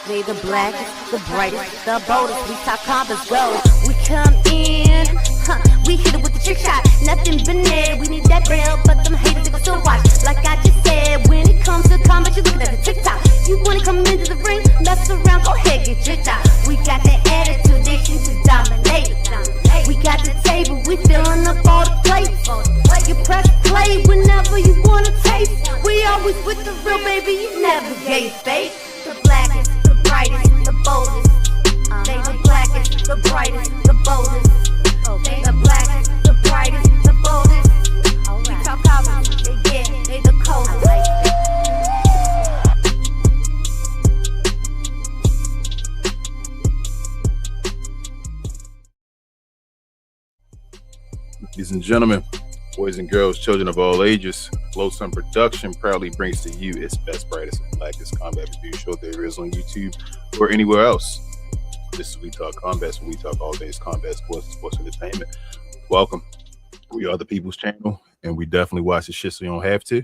They the blackest, the brightest, the boldest. We talk combos go. We come in, we hit it with the trick shot. Nothing but net. We need that bell, but them haters they gon' still watch. Like I just said, when it comes to combat, you looking at the TikTok. You wanna come into the ring, mess around, go ahead, get tricked out. We got that attitude, they shoot to dominate. We got the table, we filling up all the plates. You press play whenever you wanna taste. We always with the real, baby, you never gave fake. The blackest, the brightest, the boldest. They the blackest, the brightest, the boldest. They the blackest, the brightest, the boldest. We talk combos, they the coldest. Ladies and gentlemen, boys and girls, children of all ages, Glowstone Production proudly brings to you its best, brightest, and blackest combat review show there is on YouTube or anywhere else. This is We Talk Combat, so we talk all things combat, sports, and sports entertainment. Welcome. We are the People's Channel, and we definitely watch the shit so you don't have to.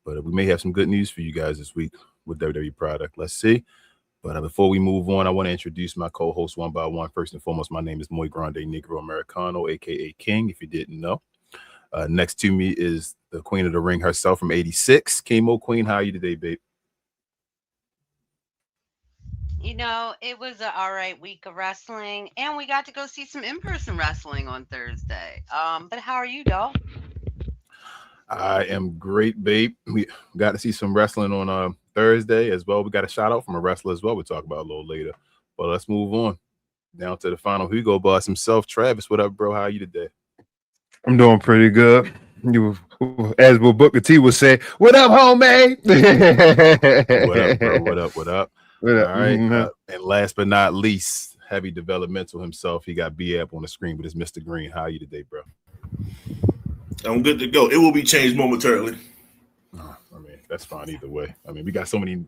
But we may have some good news for you guys this week with WWE product. Let's see. But before we move on, I want to introduce my co-host one by one. First and foremost, my name is Muy Grande Negro Americano, a.k.a. King, if you didn't know. Next to me is the Queen of the Ring herself from 86. Chemo Queen, how are you today, babe? You know, it was an all right week of wrestling, and we got to go see some in-person wrestling on Thursday. But how are you, dog? I am great, babe. We got to see some wrestling on Thursday as well. We got a shout out from a wrestler as well. We'll talk about a little later. But let's move on down to the final Hugo boss himself. Travis, what up, bro? How are you today? I'm doing pretty good. You, as Will Booker T would say, "What up, homie?" What up, bro? What up? What up? What up? All right. And last but not least, heavy developmental himself. He got B-App on the screen, but it's Mr. Green. How are you today, bro? I'm good to go. It will be changed momentarily. I mean, that's fine either way. I mean, we got so many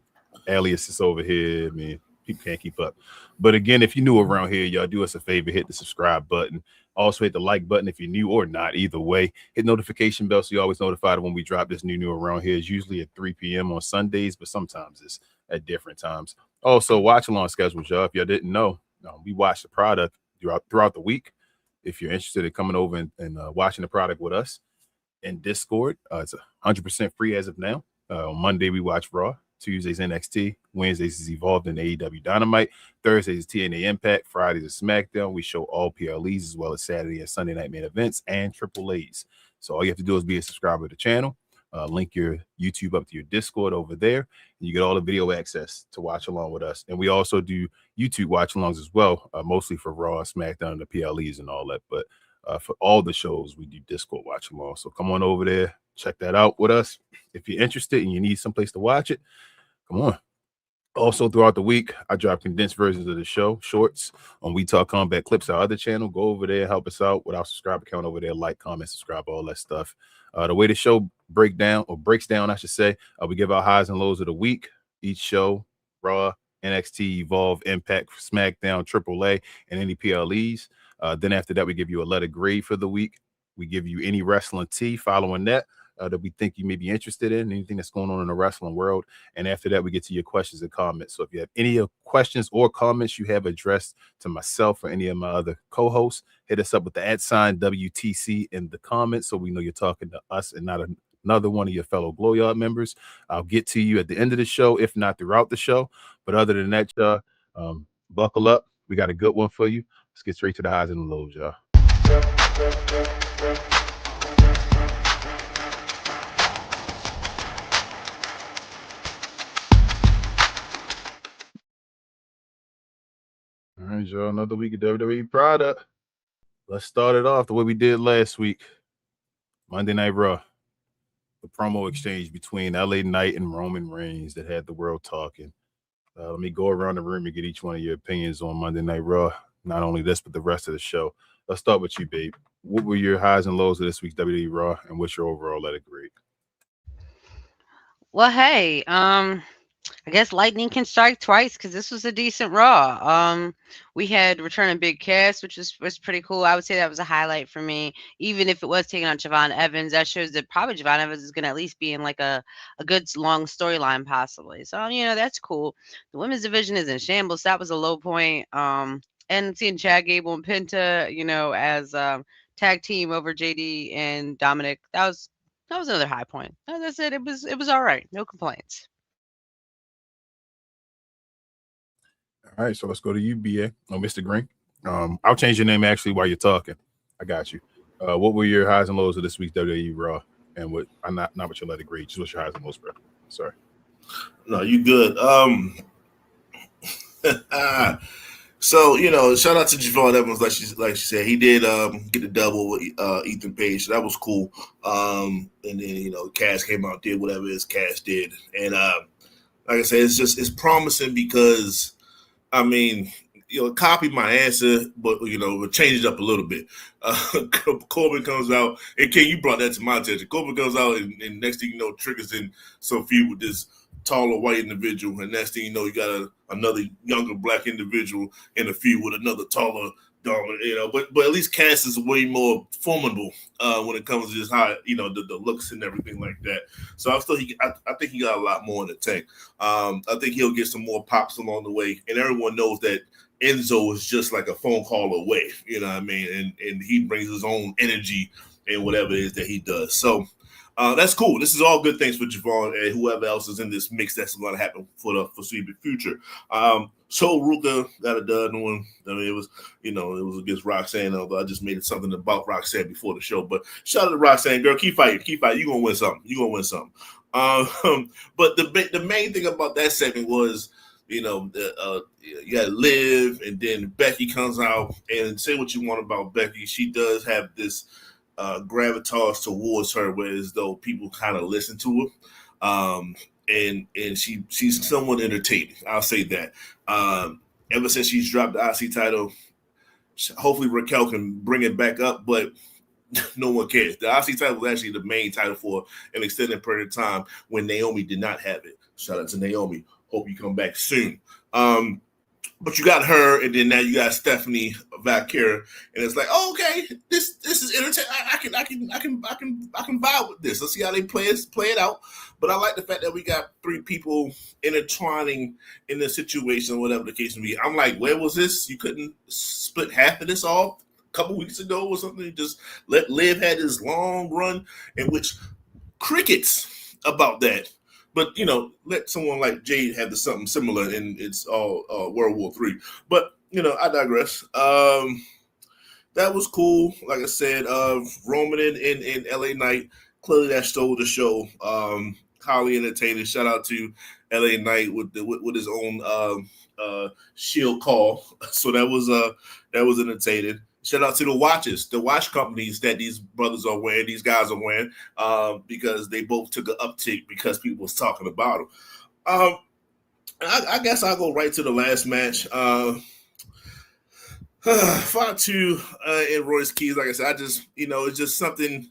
aliases over here. I mean, people can't keep up. But again, if you're new around here, y'all do us a favor, hit the subscribe button. Also hit the like button if you're new or not. Either way, hit notification bell so you're always notified when we drop this new around here. It's usually at 3 p.m. on Sundays, but sometimes it's at different times. Also, watch along schedules, y'all. If y'all didn't know, we watch the product throughout the week. If you're interested in coming over and watching the product with us in Discord, it's 100% free as of now. On Monday, we watch Raw. Tuesdays, NXT. Wednesdays is Evolved in AEW Dynamite. Thursdays is TNA Impact. Fridays is SmackDown. We show all PLEs as well as Saturday and Sunday night main events and AAAs. So all you have to do is be a subscriber to the channel. Link your YouTube up to your Discord over there, and you get all the video access to watch along with us. And we also do YouTube watch alongs as well, mostly for Raw, SmackDown, and the PLEs and all that. But for all the shows, we do Discord watch along. So come on over there, check that out with us. If you're interested and you need someplace to watch it, come on. Also, throughout the week, I drop condensed versions of the show, shorts on We Talk Combat Clips, our other channel. Go over there, help us out with our subscriber count over there. Like, comment, subscribe, all that stuff. The way the show breaks down, I should say, we give our highs and lows of the week. Each show, Raw, NXT, Evolve, Impact, SmackDown, AAA, and any PLEs. Then after that, we give you a letter grade for the week. We give you any wrestling tea following that. That we think you may be interested in, anything that's going on in the wrestling world. And after that, we get to your questions and comments. So if you have any questions or comments you have addressed to myself or any of my other co-hosts, hit us up with the @WTC in the comments so we know you're talking to us and not another one of your fellow Glow Yard members. I'll get to you at the end of the show, if not throughout the show. But other than that, y'all, buckle up. We got a good one for you. Let's get straight to the highs and the lows, y'all. All right, y'all, another week of WWE product. Let's start it off the way we did last week. Monday Night Raw. The promo exchange between LA Knight and Roman Reigns that had the world talking. Let me go around the room and get each one of your opinions on Monday Night Raw. Not only this, but the rest of the show. Let's start with you, babe. What were your highs and lows of this week's WWE Raw, and what's your overall letter grade? Well, hey, I guess lightning can strike twice because this was a decent Raw. We had Return of Big Cass, which was pretty cool. I would say that was a highlight for me. Even if it was taking on Javon Evans, that shows that probably Javon Evans is going to at least be in like a good long storyline possibly. So that's cool. The women's division is in shambles. That was a low point. And seeing Chad Gable and Penta, as tag team over JD and Dominic, that was another high point. That's it. It was all right. No complaints. All right, so let's go to you, BA. Oh, Mr. Green. I'll change your name actually while you're talking. I got you. What were your highs and lows of this week's WWE Raw? And what I'm not what your letter grade, just what's your highs and lows, bro? Sorry. No, you good. So shout out to Javon Evans, like she said, he did get the double with Ethan Page. So that was cool. And then Cass came out, did whatever his Cass did, and like I said, it's promising because copy my answer, but we'll change it up a little bit. Corbin comes out, and Ken, you brought that to my attention. Corbin comes out, and next thing you know, triggers in some feud with this taller white individual, and next thing you know, you got another younger black individual in a feud with another taller dominant. But at least Cass is way more formidable when it comes to just how the looks and everything like that. So I think he got a lot more in the tank. I think he'll get some more pops along the way, and everyone knows that Enzo is just like a phone call away. You know what I mean? And he brings his own energy and whatever it is that he does. So. That's cool. This is all good things for Javon and whoever else is in this mix that's going to happen for the foreseeable future. So Ruka got a done one. It was against Roxanne, although I just made it something about Roxanne before the show. But shout out to Roxanne, girl. Keep fighting. You're going to win something. But the main thing about that segment was, you had Liv, and then Becky comes out, and say what you want about Becky. She does have this gravitas towards her, whereas though people kind of listen to her, and she's somewhat entertaining. I'll say that. Ever since she's dropped the IC title, hopefully Raquel can bring it back up, but no one cares. The IC title was actually the main title for an extended period of time when Naomi did not have it. Shout out to Naomi. Hope you come back soon. But you got her, and then now you got Stephanie Valkyria, and it's like, oh, okay, this is entertaining. I can vibe with this. Let's see how they play it out. But I like the fact that we got three people intertwining in this situation, whatever the case may be. I'm like, where was this? You couldn't split half of this off a couple weeks ago or something. Just let Liv had this long run in which crickets about that. But, let someone like Jade have something similar, and it's all World War III. But, I digress. That was cool. Like I said, Roman in LA Knight, clearly that stole the show. Highly entertaining. Shout out to LA Knight with his own Shield call. So that was entertaining. Shout out to the watch companies that these brothers are wearing, these guys are wearing, because they both took an uptick because people was talking about them. I guess I'll go right to the last match. Fatu and Royce Keys, like I said, it's just something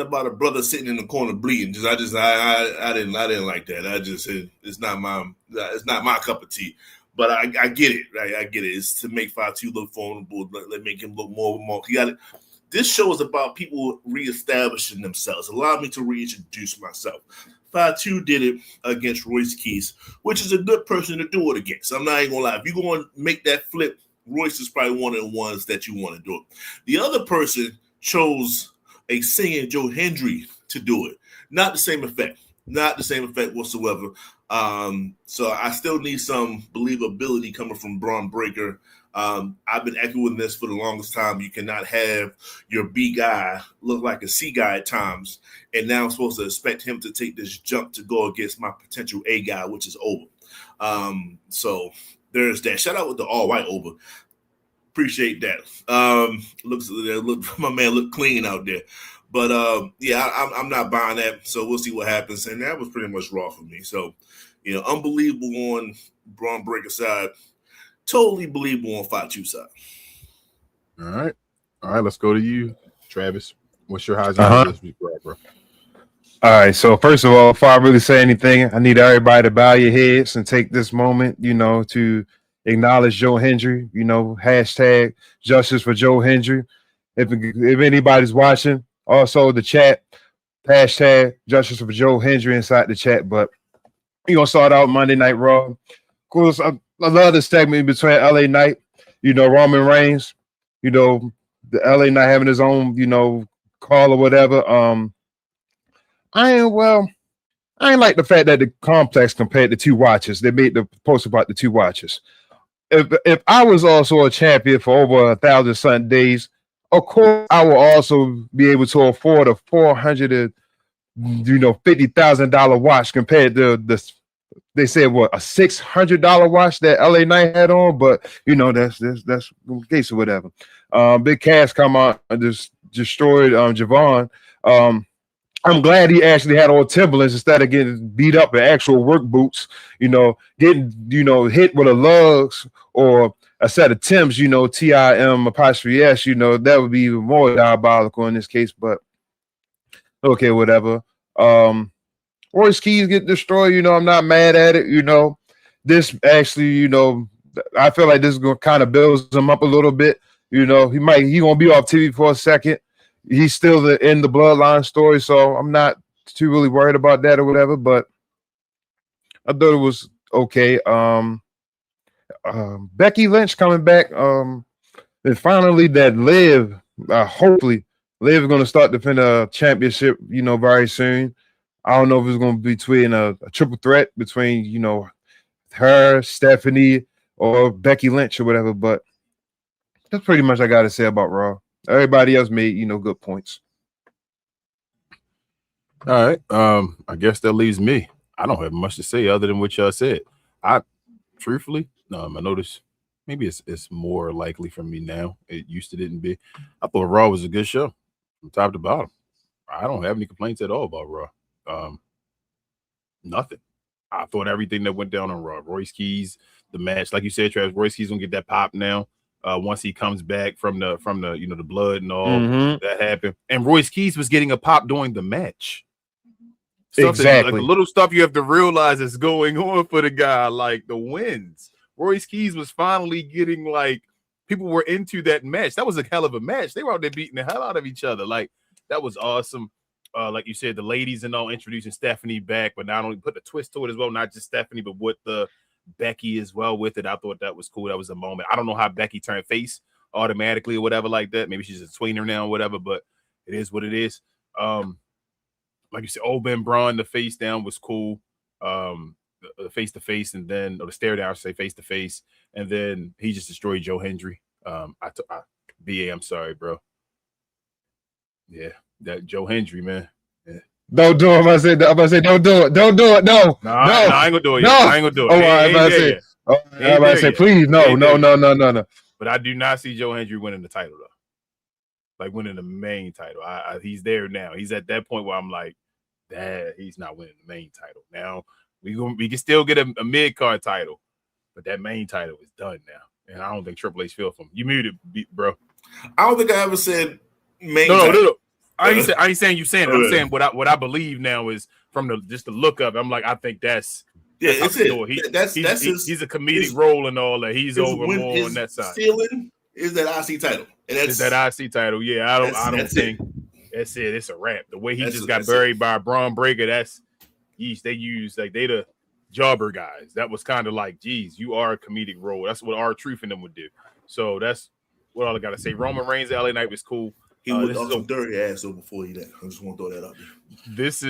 about a brother sitting in the corner bleeding. I didn't like that. It's not my cup of tea. But I get it, right? I get it. It's to make Fatu look vulnerable, make him look more. He got it. This show is about people reestablishing themselves. Allow me to reintroduce myself. Fatu did it against Royce Keys, which is a good person to do it against. I'm not even gonna lie. If you're going to make that flip, Royce is probably one of the ones that you want to do it. The other person chose a singing Joe Hendry to do it. Not the same effect. Not the same effect whatsoever. So I still need some believability coming from Braun Breaker. I've been echoing this for the longest time. You cannot have your B guy look like a C guy at times, and now I'm supposed to expect him to take this jump to go against my potential A guy, which is Oba. So there's that. Shout out with the all white Oba. Appreciate that. My man look clean out there. But I'm not buying that. So we'll see what happens. And that was pretty much Raw for me. So, unbelievable on Braun Breaker side. Totally believable on Fatu side. All right. Let's go to you, Travis. What's your highs and lows this week, bro? All right. So first of all, before I really say anything, I need everybody to bow your heads and take this moment, to acknowledge Joe Hendry. Hashtag justice for Joe Hendry. If anybody's watching, also the chat, hashtag justice for Joe Hendry inside the chat. But we're gonna start out Monday Night Raw. Of course, I love the segment between LA Knight, Roman Reigns, the LA Knight having his own, call or whatever. I ain't like the fact that the complex compared the two watches. They made the post about the two watches. If I was also a champion for over 1,000 something days, of course I will also be able to afford a $450,000 watch compared to the. They said what, a $600 watch that LA Knight had on, but that's the case or whatever. Big Cass come out and just destroyed Javon. I'm glad he actually had on Timberlands instead of getting beat up in actual work boots, getting, hit with a lugs or a set of Timbs, TIM apostrophe S, that would be even more diabolical in this case, but okay, whatever. Royce Keys get destroyed, I'm not mad at it, This actually, I feel like this is going to kind of build him up a little bit. He gonna be off TV for a second. He's still in the bloodline story, so I'm not too really worried about that or whatever. But I thought it was okay. Becky Lynch coming back. And finally, that Liv. Hopefully, Liv is going to start defending a championship. Very soon. I don't know if it's going to be between a triple threat between her, Stephanie, or Becky Lynch or whatever. But that's pretty much I got to say about Raw. Everybody else made, good points. All right. I guess that leaves me. I don't have much to say other than what y'all said. Truthfully, I noticed maybe it's more likely for me now. It used to didn't be. I thought Raw was a good show from top to bottom. I don't have any complaints at all about Raw. Nothing. I thought everything that went down on Raw. Royce Keys, the match, like you said, Travis, Royce Keys gonna get that pop now. Once he comes back from the the blood and all that happened, and Royce Keys was getting a pop during the match. Exactly, like the little stuff you have to realize is going on for the guy, like the wins. Royce Keys was finally getting people were into that match. That was a hell of a match. They were out there beating the hell out of each other. Like that was awesome. Like you said, the ladies and all introducing Stephanie back, but not only put a twist to it as well, not just Stephanie, but with the Becky as well with it. I thought that was cool. That was a moment. I don't know how Becky turned face automatically or whatever like that. Maybe she's a tweener now or whatever, but it is what it is. Like you said, Ben Braun, the face down was cool. The face to face, and then the stare down, I should say face to face, and then he just destroyed Joe Hendry. BA, I'm sorry, bro. Yeah, that Joe Hendry, man. Yeah. Don't do it. I'm about to say, don't do it. Don't do it. No. No, I ain't gonna do it. No. I ain't gonna do it. I'm about to say, please, no. But I do not see Joe Hendry winning the title though. Like winning the main title. He's there now. He's at that point where I'm like, he's not winning the main title. Now we can still get a mid-card title, but that main title is done now. And I don't think Triple H feel for him. You muted, bro. I don't think I ever said main title. No. I ain't saying you saying it. I'm saying what I believe now is from the look up. I'm like, I think that's it's it. He's a comedic role and all that. He's over more on that side. Ceiling is that IC title, and that's that IC title. Yeah, I don't think that's it. It's a wrap. The way he just got buried by Braun Breaker. That's they use they the jobber guys. That was kind of like, geez, you are a comedic role. That's what R-Truth and them would do. So that's what all I gotta say. Roman Reigns, LA Knight was cool. He was on some dirty ass though before he that. I just want to throw that out there. This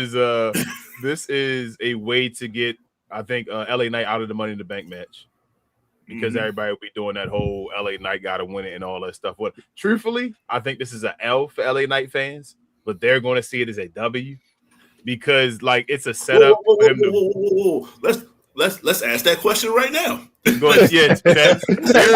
is a way to get, I think, LA Knight out of the Money in the Bank match because everybody will be doing that whole LA Knight got to win it and all that stuff. But truthfully, I think this is an L for LA Knight fans, but they're going to see it as a W because it's a setup for him to. Let's ask that question right now. You're an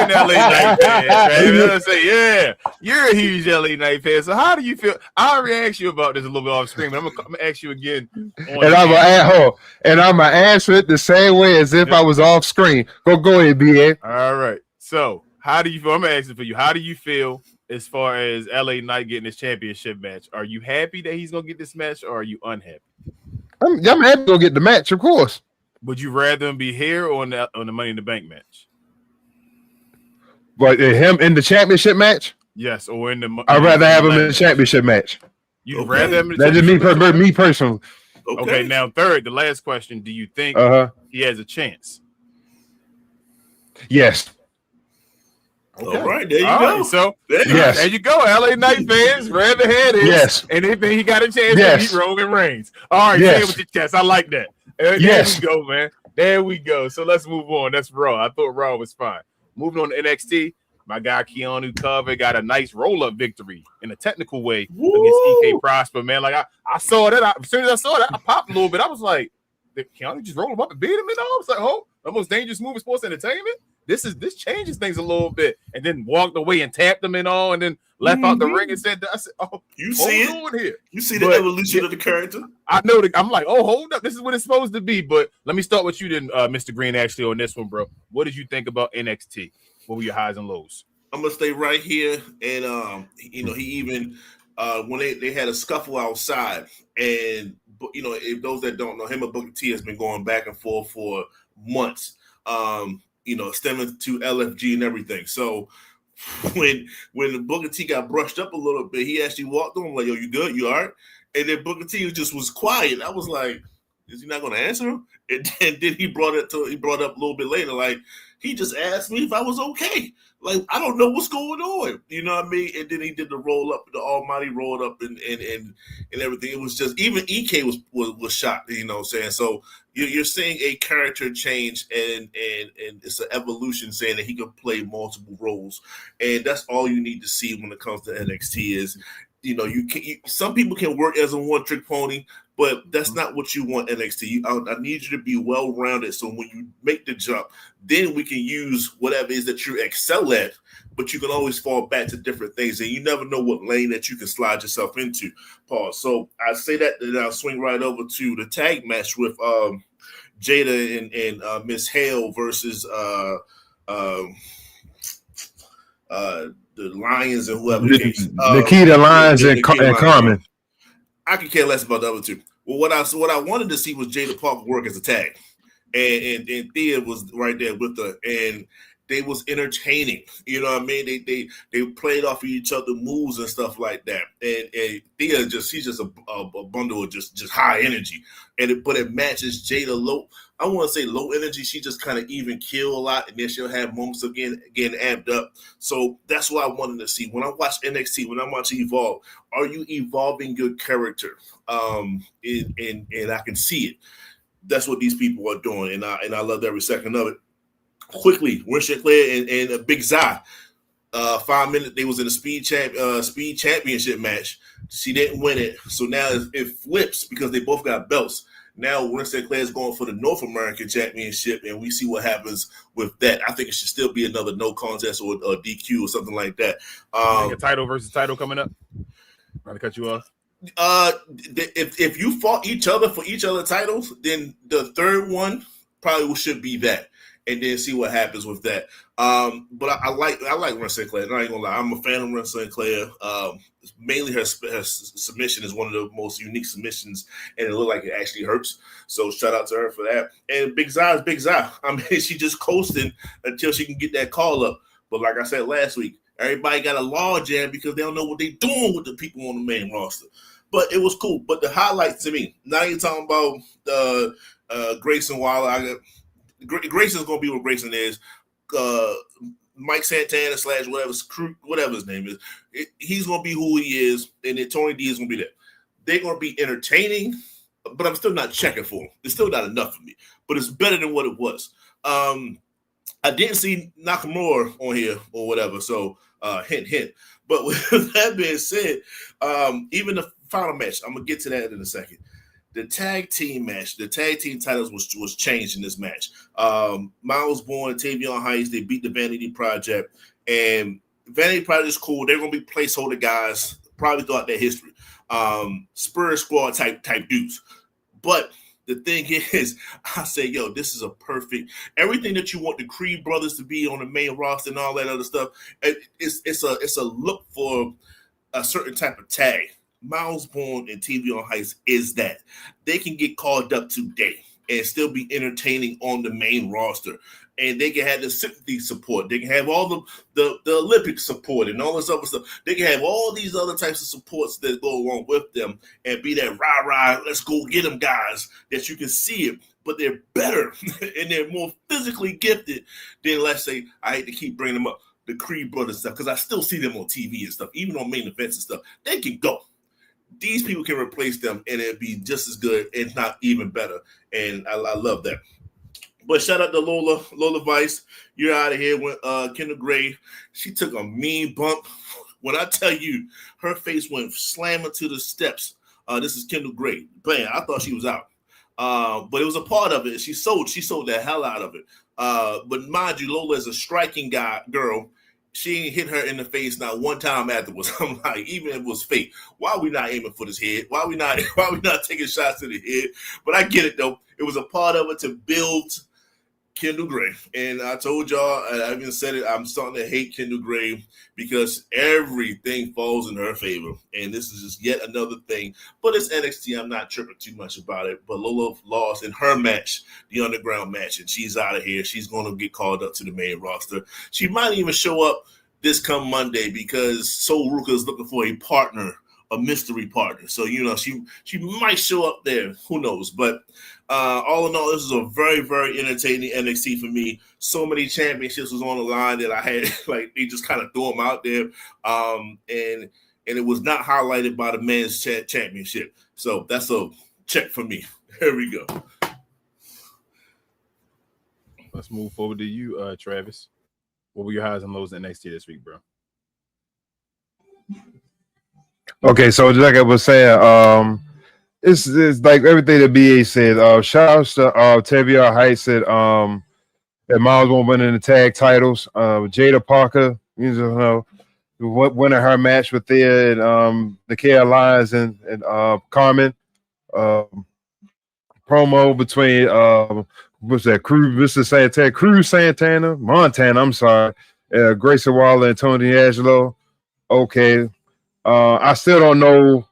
LA Knight fan. Say, you're a huge LA Knight fan. So how do you feel? I already asked you about this a little bit off screen, but I'm gonna ask you again. And I'm gonna answer it the same way as if I was off screen. Go ahead, BA. All right. So how do you feel? I'm asking for you. How do you feel as far as LA Knight getting this championship match? Are you happy that he's gonna get this match, or are you unhappy? I'm happy to go get the match, of course. Would you rather him be here or on the Money in the Bank match? But him in the championship match? Yes, or in the. I'd rather have him in the championship match. You'd rather him in the That's just me personally. Okay, now third, the last question: do you think he has a chance? Yes. Okay. All right, there you go. Right, so yes, there you go. LA Knight fans, rather had it. Yes. And if he got a chance to beat Roman Reigns. All right, say it with your chest. I like that. There we go, man. There we go. So let's move on. That's Raw. I thought Raw was fine. Moving on to NXT. My guy Keanu Carver got a nice roll-up victory in a technical way against EK Prosper, man. Like I saw that. As soon as I saw that, I popped a little bit. I was like, did Keanu just roll him up and beat him? And I was like, oh, the most dangerous move in sports entertainment. This changes things a little bit. And then walked away and tapped him and all, and then left out the ring and said, I said, oh, you see it here. You see the evolution of the character. I know I'm like, oh, hold up. This is what it's supposed to be. But let me start with you then, Mr. Green, actually, on this one, bro. What did you think about NXT? What were your highs and lows? I'm gonna stay right here, and he even when they had a scuffle outside, and if those that don't know, him and Booker T has been going back and forth for months, stemming to LFG and everything. So when Booker T got brushed up a little bit, he actually walked on like, "Yo, you good? You all right?" And then Booker T just was quiet. I was like, "Is he not gonna answer him?" And then he brought up a little bit later, like, he just asked me if I was okay. Like, I don't know what's going on. You know what I mean? And then he did the roll up, the almighty roll up and everything. It was just, even EK was shocked, you know what I'm saying? So you're seeing a character change and it's an evolution, saying that he can play multiple roles. And that's all you need to see when it comes to NXT is, some people can work as a one-trick pony, but that's not what you want NXT. I need you to be well-rounded, so when you make the jump, then we can use whatever it is that you excel at, but you can always fall back to different things, and you never know what lane that you can slide yourself into, Paul. So I say that, and I'll swing right over to the tag match with Jada and Miss Hale versus the Lions and whoever. Nikita Lyons and Carmen. I could care less about the other two. Well, what I wanted to see was Jada Parker work as a tag, and Thea was right there with her, and they was entertaining. You know what I mean? They played off of each other moves and stuff like that. And Thea she's just a bundle of just high energy, but it matches Jada low. I want to say low energy. She just kind of even kill a lot, and then she'll have moments of getting amped up. So that's what I wanted to see. When I watch NXT, when I watch Evolve, are you evolving your character? And I can see it. That's what these people are doing, and I love every second of it. Quickly, Winston Claire and Big Zai. 5 minutes, they was in a speed championship match. She didn't win it, so now it flips because they both got belts. Now Winston Claire is going for the North American Championship, and we see what happens with that. I think it should still be another no contest or DQ or something like that. A title versus title coming up. Trying to cut you off. If you fought each other for each other titles, then the third one probably should be that. And then see what happens with that. But I like Ren Sinclair. I ain't gonna lie, I'm a fan of Ren Sinclair. Mainly her submission is one of the most unique submissions, and it looked like it actually hurts. So shout out to her for that. And Big Zai is Big Zai. I mean, she just coasting until she can get that call up. But like I said last week, everybody got a log jam because they don't know what they're doing with the people on the main roster. But it was cool. But the highlight to me, now you're talking about Grayson Waller. Grayson's gonna be what Grayson is. Mike Santana / whatever his name is, he's gonna be who he is, and then Tony D is gonna be there. They're gonna be entertaining, but I'm still not checking for them. It's still not enough for me, but it's better than what it was. I didn't see Nakamura on here or whatever, so hint. But with that being said, even the final match, I'm gonna get to that in a second. The tag team match, the tag team titles was changed in this match. Miles Bourne and Tavion Heights, they beat the Vanity Project. And Vanity Project is cool. They're going to be placeholder guys probably throughout their history. Spur Squad type dudes. But the thing is, I say, yo, this is a perfect – everything that you want the Creed brothers to be on the main roster and all that other stuff, it's a look for a certain type of tag. Miles Bourne and TV on Heights is that they can get called up today and still be entertaining on the main roster. And they can have the sympathy support. They can have all the Olympic support and all this other stuff. They can have all these other types of supports that go along with them and be that rah-rah, let's go get them guys that you can see it. But they're better and they're more physically gifted than, let's say, I hate to keep bringing them up, the Creed brothers stuff, because I still see them on TV and stuff, even on main events and stuff. They can go. These people can replace them and it'd be just as good, if not even better. And I love that. But shout out to Lola Vice. You're out of here with Kendall Gray. She took a mean bump. When I tell you, her face went slamming to the steps. This is Kendall Gray. Bam, I thought she was out. But it was a part of it. She sold the hell out of it. But mind you, Lola is a striking girl. She ain't hit her in the face not one time afterwards. I'm like, even if it was fake, why are we not aiming for this head? Why are we not taking shots to the head? But I get it though. It was a part of it to build Kendall Gray. And I told y'all, I even said it, I'm starting to hate Kendall Gray because everything falls in her favor. And this is just yet another thing. But it's NXT. I'm not tripping too much about it. But Lola lost in her match, the underground match, and she's out of here. She's going to get called up to the main roster. She might even show up this come Monday because Sol Ruka is looking for a partner, a mystery partner. So, she might show up there. Who knows? But all in all, this is a very, very entertaining NXT for me. So many championships was on the line that I had, like, they just kind of threw them out there. And it was not highlighted by the men's championship. So that's a check for me. Here we go. Let's move forward to you, Travis. What were your highs and lows in NXT this week, bro? Okay, so like I was saying, it's like everything that BA said. Shout outs to Tavia Heights said that Miles won't win in the tag titles. Jada Parker, winning her match with Thea and the Carolines and Carmen. Promo between what's that? Cruz Santana, Montana. I'm sorry, Grayson Waller and Tony Angelo. Okay, I still don't know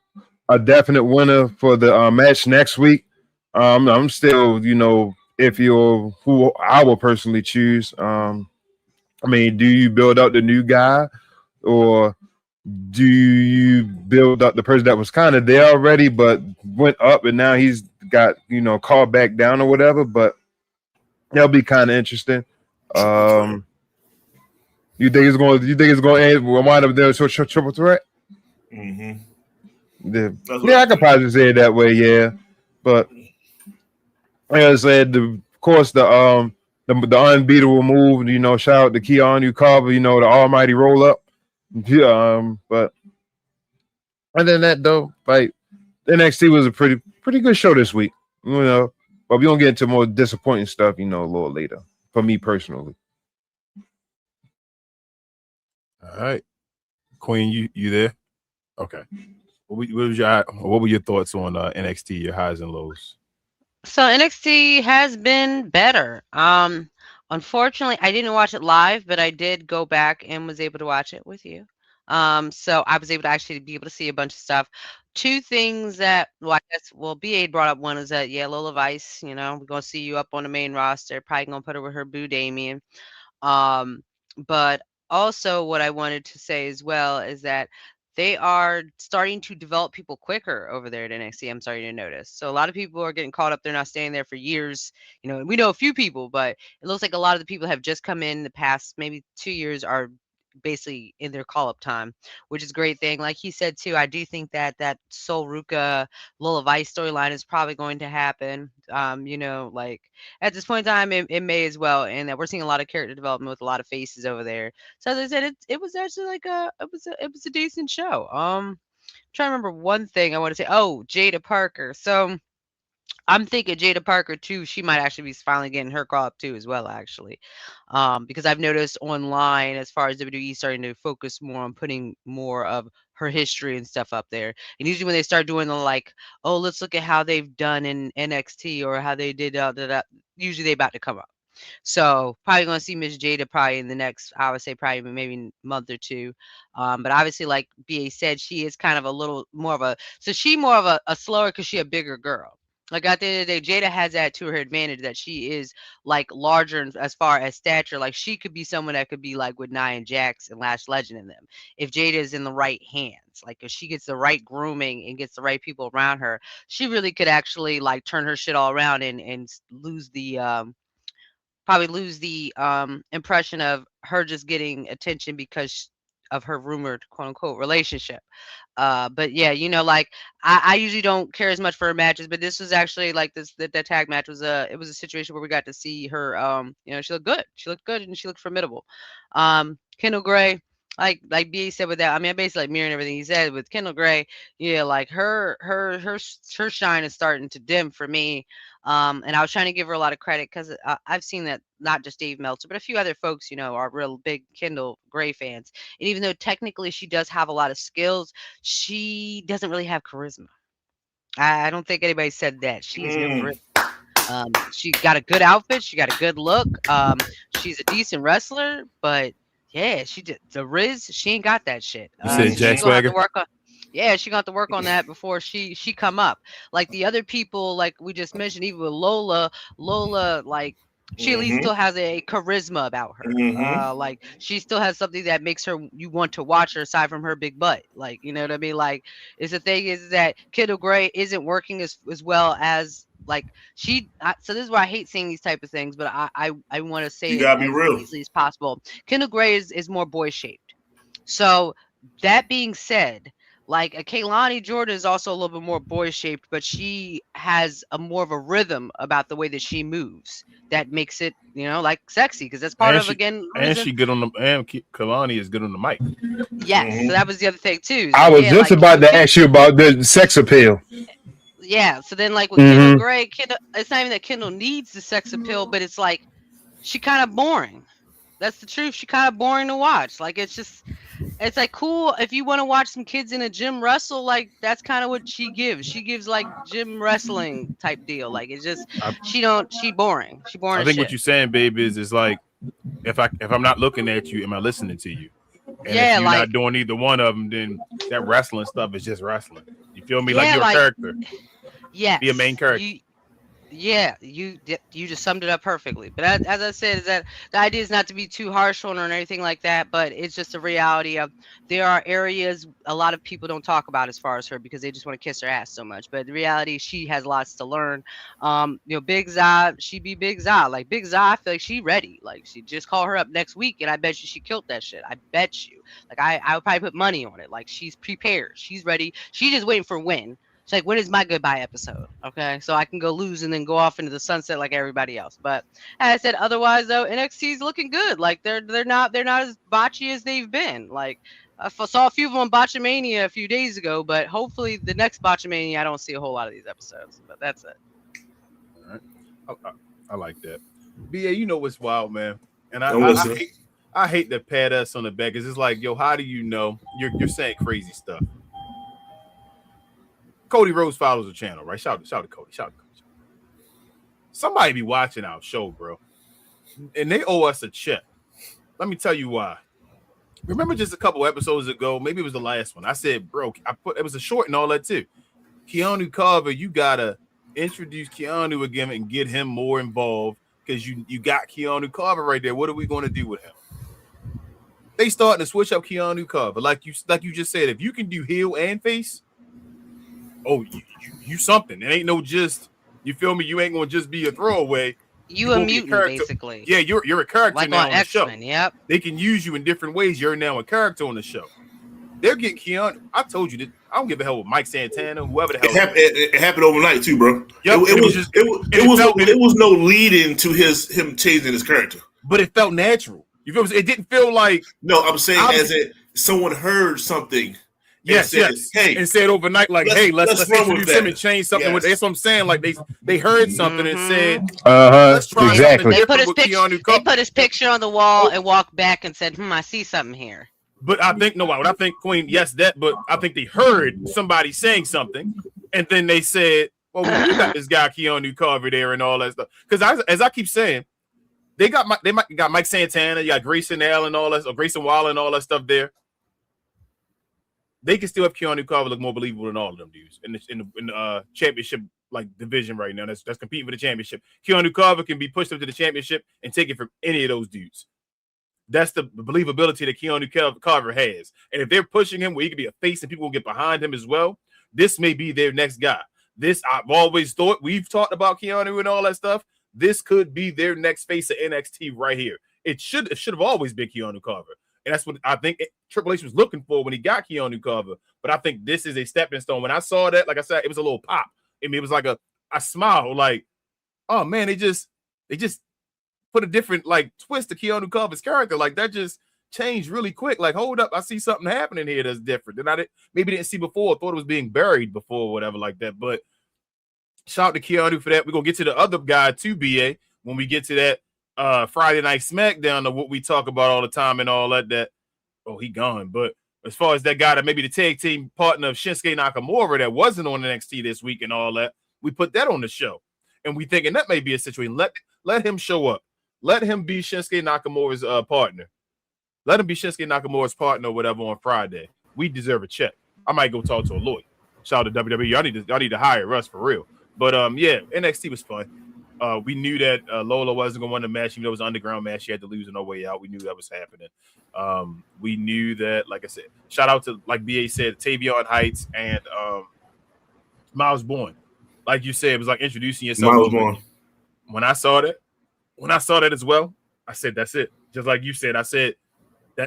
a definite winner for the match next week. I'm still, if you're who I will personally choose. I mean, do you build up the new guy, or do you build up the person that was kind of there already but went up and now he's got called back down or whatever? But that'll be kind of interesting. You think it's going to end? We'll wind up there triple threat. Mm-hmm. Yeah, I could probably say it that way. Yeah, but like I said, of course, the unbeatable move. Shout out to Keanu Carver. The almighty roll up. But other than that, though, like NXT was a pretty good show this week. But we're gonna get into more disappointing stuff, a little later. For me personally. All right, Queen, you there? Okay. What were your thoughts on NXT? Your highs and lows? So NXT has been better. Unfortunately, I didn't watch it live, but I did go back and was able to watch it with you. So I was able to actually be able to see a bunch of stuff. Two things that, I guess, BA brought up. One is that, Lola Vice, we're going to see you up on the main roster. Probably going to put her with her boo Damien. But also what I wanted to say as well is that they are starting to develop people quicker over there at NXT. I'm starting to notice. So a lot of people are getting caught up. They're not staying there for years. We know a few people, but it looks like a lot of the people have just come in the past maybe 2 years are basically in their call-up time, which is a great thing. Like he said too, I do think that Sol Ruka Lola Vice storyline is probably going to happen. Like at this point in time, it may as well, and that we're seeing a lot of character development with a lot of faces over there. So as I said, it was actually like it was a decent show. I'm trying to remember one thing I want to say. Oh, Jada Parker. So I'm thinking Jada Parker too. She might actually be finally getting her call up too as well, actually, because I've noticed online as far as WWE starting to focus more on putting more of her history and stuff up there. And usually when they start doing the let's look at how they've done in NXT or how they did, usually they about to come up. So probably gonna see Miss Jada probably in the next, I would say probably maybe month or two. But obviously, like BA said, she is kind of a little more of a, so she more of a slower because she a bigger girl. Like at the end of the day, Jada has that to her advantage that she is like larger as far as stature. Like she could be someone that could be like with Nia Jax and Lash Legend in them if Jada is in the right hands. Like if she gets the right grooming and gets the right people around her, she really could actually like turn her shit all around and lose the probably lose the impression of her just getting attention because of her rumored quote unquote relationship. But yeah, like I usually don't care as much for her matches, but this was actually like this that tag match was it was a situation where we got to see her she looked good. She looked good and she looked formidable. Kendall Gray, like BA said with that, I mean, I basically like mirroring everything he said with Kendall Gray. Yeah, like her shine is starting to dim for me. And I was trying to give her a lot of credit because I've seen that not just Dave Meltzer, but a few other folks, are real big Kendall Gray fans. And even though technically she does have a lot of skills, she doesn't really have charisma. I don't think anybody said that. She's no charisma. She got a good outfit. She got a good look. She's a decent wrestler, but yeah, she did the Riz. She ain't got that shit. You said Jack Swagger? Yeah, she got to work on that before she come up. Like the other people, like we just mentioned, even with Lola, like she at least still has a charisma about her. Like she still has something that makes her you want to watch her aside from her big butt. Like, you know what I mean? Like, it's the thing is that Kendall Gray isn't working as well as like so this is why I hate seeing these type of things, but I want to say you it gotta be as real. easily as possible. Kendall Gray is more boy shaped. So that being said, like a Kaylani Jordan is also a little bit more boy shaped, but she has a more of a rhythm about the way that she moves that makes it, like sexy because that's part of and reason. she good on the and Kalani is good on the mic. Yes, so that was the other thing too. So, I was just like, about to ask you about the sex appeal. Yeah, so then like with Kendall Gray, it's not even that Kendall needs the sex appeal, but it's like she kind of boring. That's the truth. She kind of boring to watch. Like it's like cool if you want to watch some kids in a gym wrestle. Like that's kind of what she gives. She gives like gym wrestling type deal. Like it's just she boring. She boring. I think what you're saying, babe, is like if I'm not looking at you, am I listening to you? And if you're not doing either one of them, then that wrestling stuff is just wrestling. You feel me? Like you're a character. Yeah. Be a main character. You just summed it up perfectly. But as I said, is that the idea is not to be too harsh on her or anything like that, but it's just a reality of there are areas a lot of people don't talk about as far as her because they just want to kiss her ass so much. But the reality, she has lots to learn. Big Zai, she be Big Zai. Like Big Zai, I feel like she ready. Like she just call her up next week, and I bet you she killed that shit. I bet you. Like I would probably put money on it. Like she's prepared. She's ready. She's just waiting for a win. It's like, when is my goodbye episode? Okay, so I can go lose and then go off into the sunset like everybody else. But as I said, otherwise though, NXT's looking good. Like they're not as botchy as they've been. Like I saw a few of them on Botchamania a few days ago, but hopefully the next Botchamania I don't see a whole lot of these episodes. But that's it. All right, I like that. BA, you know what's wild, man, and I hate to pat us on the back because it's like, yo, how do you know you're saying crazy stuff? Cody Rhodes follows the channel, right? Shout to Cody. Somebody be watching our show, bro. And they owe us a check. Let me tell you why. Remember just a couple episodes ago, maybe it was the last one. I said, bro, it was a short and all that too. Keanu Carver, you gotta introduce Keanu again and get him more involved because you got Keanu Carver right there. What are we going to do with him? They starting to switch up Keanu Carver. Like you just said, if you can do heel and face, oh, you something. It ain't no just, you feel me? You ain't gonna just be a throwaway. You a mutant, basically. Yeah, you're a character like now on the show. Yep. They can use you in different ways. You're now a character on the show. They're getting Keanu. I told you that I don't give a hell with Mike Santana, whoever the hell. It happened overnight too, bro. Yep, it was no lead in to him changing his character. But it felt natural. You feel me? It didn't feel like. No, I'm saying someone heard something. Yes. Hey, and said overnight, like, let's introduce him and change something. Yes. That's what I'm saying. Like they heard something and said, let's try exactly. They put his picture on the wall and walked back and said, I see something here. But I think I think Queen, yes, but I think they heard somebody saying something, and then they said, "Well, we got this guy Keanu Carver there and all that stuff." Because as I keep saying, They got Mike Santana, you got Grayson Allen, all that, or Grayson Waller and all that stuff there. They can still have Keanu Carver look more believable than all of them dudes in the championship like division right now. That's competing for the championship. Keanu Carver can be pushed up to the championship and take it from any of those dudes. That's the believability that Keanu Carver has. And if they're pushing him where he could be a face and people will get behind him as well, this may be their next guy. This, I've always thought, we've talked about Keanu and all that stuff. This could be their next face of NXT right here. It should have always been Keanu Carver. And that's what I think Triple H was looking for when he got Keanu Carver. But I think this is a stepping stone. When I saw that, like I said, it was a little pop. I mean, it was like a smile, like, oh man, they just put a different like twist to Keanu Carver's character. Like that just changed really quick. Like, hold up, I see something happening here that's different. And maybe didn't see before, thought it was being buried before or whatever like that. But shout out to Keanu for that. We're gonna get to the other guy too, BA, when we get to that Friday Night SmackDown of what we talk about all the time and all that. Oh, he gone. But as far as that guy that maybe the tag team partner of Shinsuke Nakamura that wasn't on NXT this week and all that, we put that on the show. And we thinking that may be a situation. Let him show up. Let him be Shinsuke Nakamura's partner. Let him be Shinsuke Nakamura's partner or whatever on Friday. We deserve a check. I might go talk to a lawyer. Shout out to WWE. Y'all need to hire us for real. But yeah, NXT was fun. We knew that Lola wasn't going to win the match. Even though it was an underground match, she had to lose on her way out. We knew that was happening. We knew that, like I said, shout out to, like BA said, Tavion Heights and Miles Bourne. Like you said, it was like introducing yourself. Miles Bourne. When I saw that as well, I said, that's it. Just like you said, I said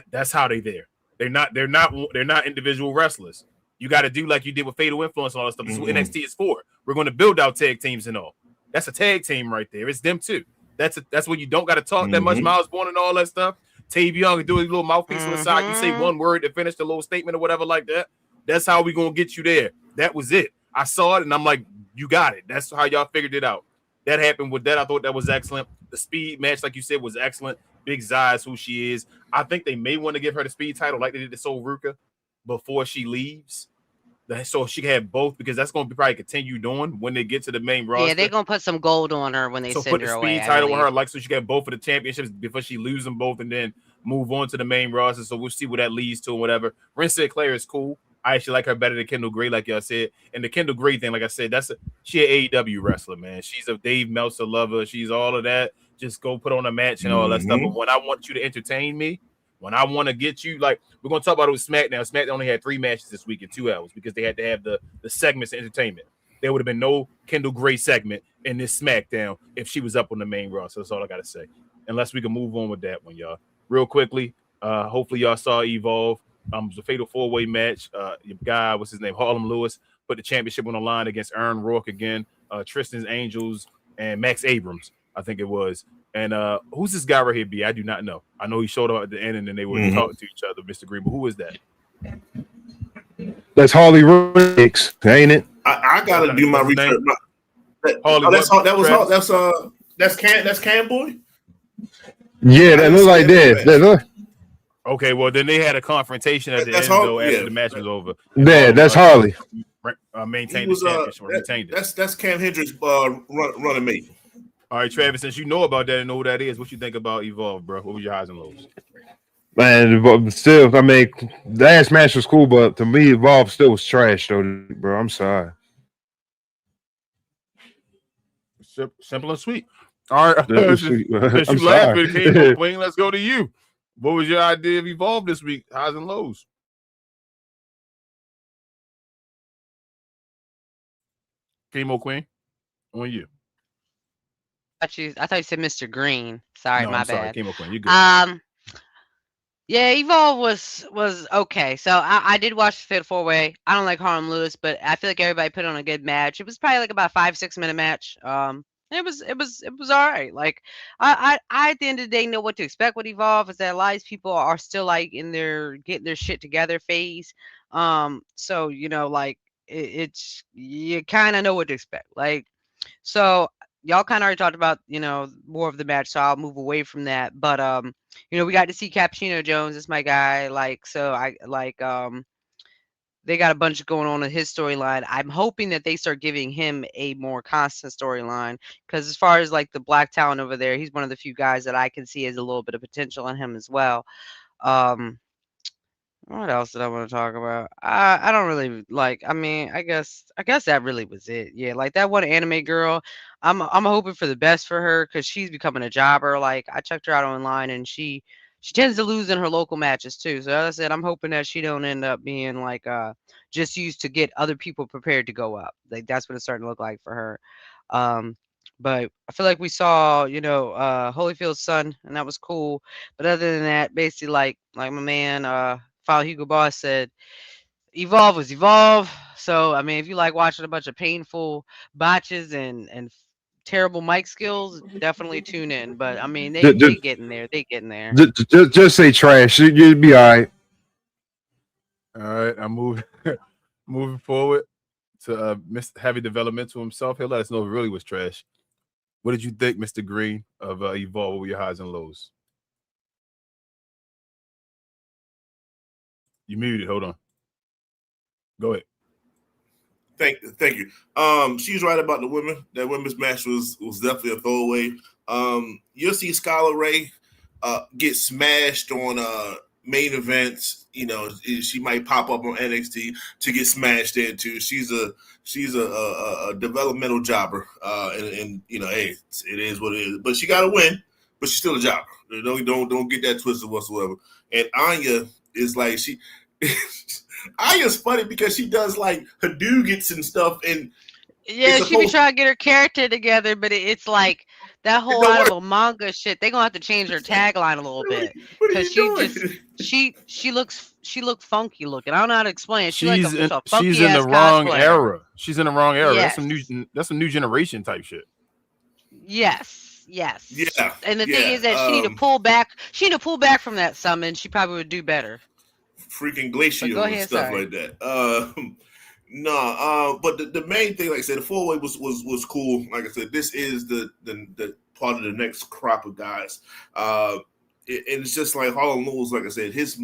that's how they there. They're not individual wrestlers. You got to do like you did with Fatal Influence and all that stuff. That's what NXT is for. We're going to build out tag teams and all. That's a tag team right there. It's them too. That's when you don't got to talk that much. Miles Bourne and all that stuff. Tavion can do a little mouthpiece on the side. You say one word to finish the little statement or whatever like that. That's how we going to get you there. That was it. I saw it and I'm like, you got it. That's how y'all figured it out. That happened with that. I thought that was excellent. The speed match, like you said, was excellent. Big Zai is who she is. I think they may want to give her the speed title like they did to Sol Ruka before she leaves. So she can have both, because that's going to be probably continued on when they get to the main roster. Yeah, they're going to put some gold on her when they send her away. So put the speed title on her, like, so she can have both of the championships before she loses them both and then move on to the main roster. So we'll see what that leads to and whatever. Ren Sinclair is cool. I actually like her better than Kendall Gray, like y'all said. And the Kendall Gray thing, like I said, she an AEW wrestler, man. She's a Dave Meltzer lover. She's all of that. Just go put on a match and all that stuff. But when I want you to entertain me, when I want to get you, like, we're going to talk about it with SmackDown. SmackDown only had 3 matches this week in 2 hours because they had to have the segments of entertainment. There would have been no Kendall Gray segment in this SmackDown if she was up on the main roster. That's all I got to say. Unless we can move on with that one, y'all. Real quickly, hopefully y'all saw Evolve. It was a fatal 4-way match. Your guy, what's his name? Harlem Lewis put the championship on the line against Aaron Rourke again. Tristan's Angels and Max Abrams, I think it was. And who's this guy right here, B? I do not know. I know he showed up at the end and then they were talking to each other, Mr. Green. But who is that? That's Harley Riggs, ain't it? I gotta do my research. That's Cam Boy. Yeah, that looks like that. Okay, well then they had a confrontation at the end though after the match was over. Yeah, that's Harley. Maintained the championship. Retained it. That's Cam Hendricks' running mate. All right, Travis, since you know about that and know who that is, what you think about Evolve, bro? What was your highs and lows? Man, but still, I mean, the last match was cool, but to me, Evolve still was trash, though, bro. I'm sorry. Simple and sweet. All right. Since you laughing, Queen, let's go to you. What was your idea of Evolve this week? Highs and lows? Chemo Queen, on you. I thought you said Mr. Green. Sorry, my bad. Chemo Queen, you good. Yeah, Evolve was okay. So I did watch the Fatal 4-Way. I don't like Harlem Lewis, but I feel like everybody put on a good match. It was probably like about 5-6 minute match. It was all right. Like I at the end of the day know what to expect with Evolve, is that a lot of people are still like in their getting their shit together phase. So you know, like it's you kind of know what to expect. Like so y'all kind of already talked about, you know, more of the match, so I'll move away from that. But you know, we got to see Cappuccino Jones. That's my guy. Like, so I like they got a bunch going on in his storyline. I'm hoping that they start giving him a more constant storyline because as far as like the black talent over there, he's one of the few guys that I can see as a little bit of potential in him as well. Um, what else did I want to talk about? I don't really like. I mean, I guess that really was it. Yeah, like that one anime girl. I'm hoping for the best for her because she's becoming a jobber. Like I checked her out online and she tends to lose in her local matches too. So as I said, I'm hoping that she don't end up being like just used to get other people prepared to go up. Like that's what it's starting to look like for her. Um, but I feel like we saw, Holyfield's son, and that was cool. But other than that, basically like my man File Hugo Boss said, Evolve was Evolve. So I mean, if you like watching a bunch of painful botches and terrible mic skills, definitely tune in. But I mean, they Just, getting there. They getting there. just say trash. You'll be all right. All right, I'm moving moving forward to Mr. Heavy Developmental himself. He'll let us know if it really was trash. What did you think, Mr. Green, of Evolve? What were your highs and lows? You muted. Hold on. Go ahead. Thank you. She's right about the women. That women's match was definitely a throwaway. You'll see Skylar Ray get smashed on main events. You know, she might pop up on NXT to get smashed there too. She's a developmental jobber, and you know, hey, it is what it is. But she got to win. But she's still a jobber. Don't get that twisted whatsoever. And Anya is like she. Aya's funny because she does like Hadougets and stuff, and yeah, she be trying to get her character together, but it's like that whole out of a manga shit. They gonna have to change her tagline a little bit because she looks funky looking. I don't know how to explain it. She's in the wrong era. She's in the wrong era. Yes. That's some new generation type shit. Yes. Yeah. And the thing is that she need to pull back. She need to pull back from that summon. She probably would do better. Freaking glacial and stuff like that. But the main thing, like I said, the 4-way was cool. Like I said, this is the part of the next crop of guys. And it's just like Harlem Lewis, like I said, his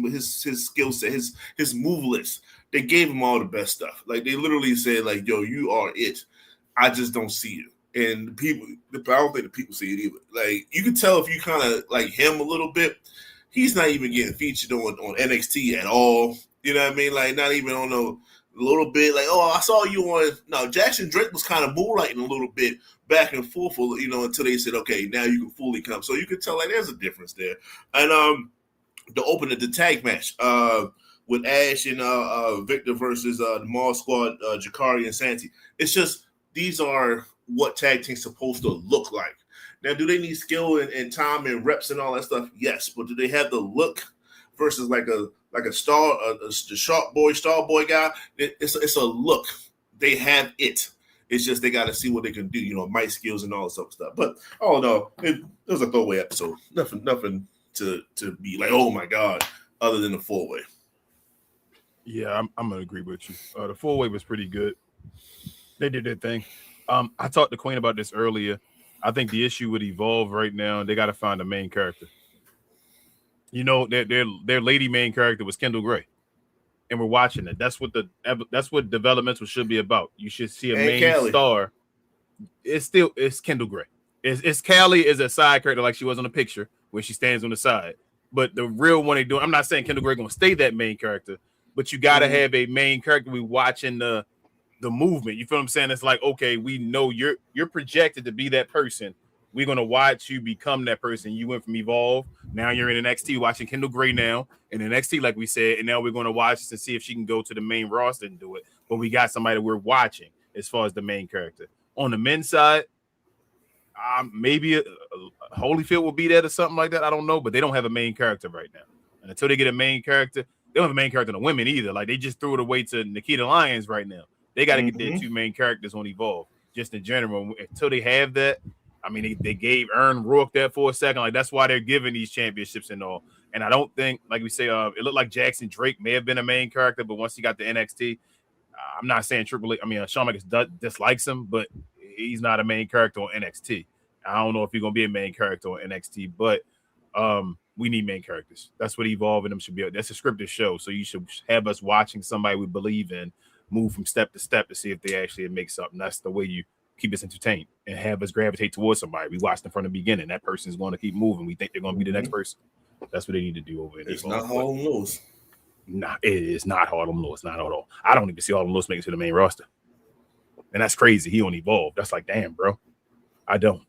skill set, his move list. They gave him all the best stuff. Like they literally said, like, "Yo, you are it. I just don't see it." And I don't think the people see it either. Like you can tell if you kind of like him a little bit. He's not even getting featured on NXT at all. You know what I mean? Like, not even on a little bit. Like, oh, I saw you on. No, Jackson Drake was kind of moonlighting a little bit back and forth, until they said, okay, now you can fully come. So you can tell, like, there's a difference there. And the open of the tag match with Ash and Victor versus the Mall Squad, Jakari and Santi. It's just, these are what tag team's supposed to look like. Now, do they need skill and time and reps and all that stuff? Yes, but do they have the look versus like a star, the star boy guy? It's a look. They have it. It's just they got to see what they can do. Mic skills and all this other stuff. But no, it was a throwaway episode. Nothing to be like, oh my god, other than the 4-way. Yeah, I'm gonna agree with you. The 4-way was pretty good. They did their thing. I talked to Queen about this earlier. I think the issue with Evolve right now, they got to find a main character. Their lady main character was Kendall Gray, and we're watching it. That's what developmental should be about. You should see a main star. It's Kendall Gray. It's Callie is a side character like she was on the picture where she stands on the side. But the real one they do. I'm not saying Kendall Gray gonna stay that main character, but you got to have a main character. We watching the movement. You feel what I'm saying? It's like, okay, we know you're projected to be that person. We're gonna watch you become that person. You went from Evolve, now you're in NXT watching Kendall Gray now in NXT, like we said, and now we're gonna watch to see if she can go to the main roster and do it. But we got somebody that we're watching as far as the main character. On the men's side, maybe Holyfield will be there or something like that. I don't know, but they don't have a main character right now. And until they get a main character, they don't have a main character in the women either. Like they just threw it away to Nikita Lyons right now. They got to get their two main characters on Evolve, just in general. Until they have that, I mean, they gave Aaron Rourke that for a second. Like, that's why they're giving these championships and all. And I don't think, like we say, it looked like Jackson Drake may have been a main character, but once he got to NXT, I'm not saying Triple H. I mean, Shawn Michaels dislikes him, but he's not a main character on NXT. I don't know if he's going to be a main character on NXT, but we need main characters. That's what Evolving them should be. That's a scripted show, so you should have us watching somebody we believe in move from step to step to see if they actually make something. That's the way you keep us entertained and have us gravitate towards somebody. We watched them from the beginning. That person is going to keep moving. We think they're going to be the next person. That's what they need to do over there. It's not Harlem Lewis. Nah, it is not Harlem Lewis. Not at all. I don't even see Harlem Lewis making it to the main roster. And that's crazy. He don't evolve. That's like, damn, bro. I don't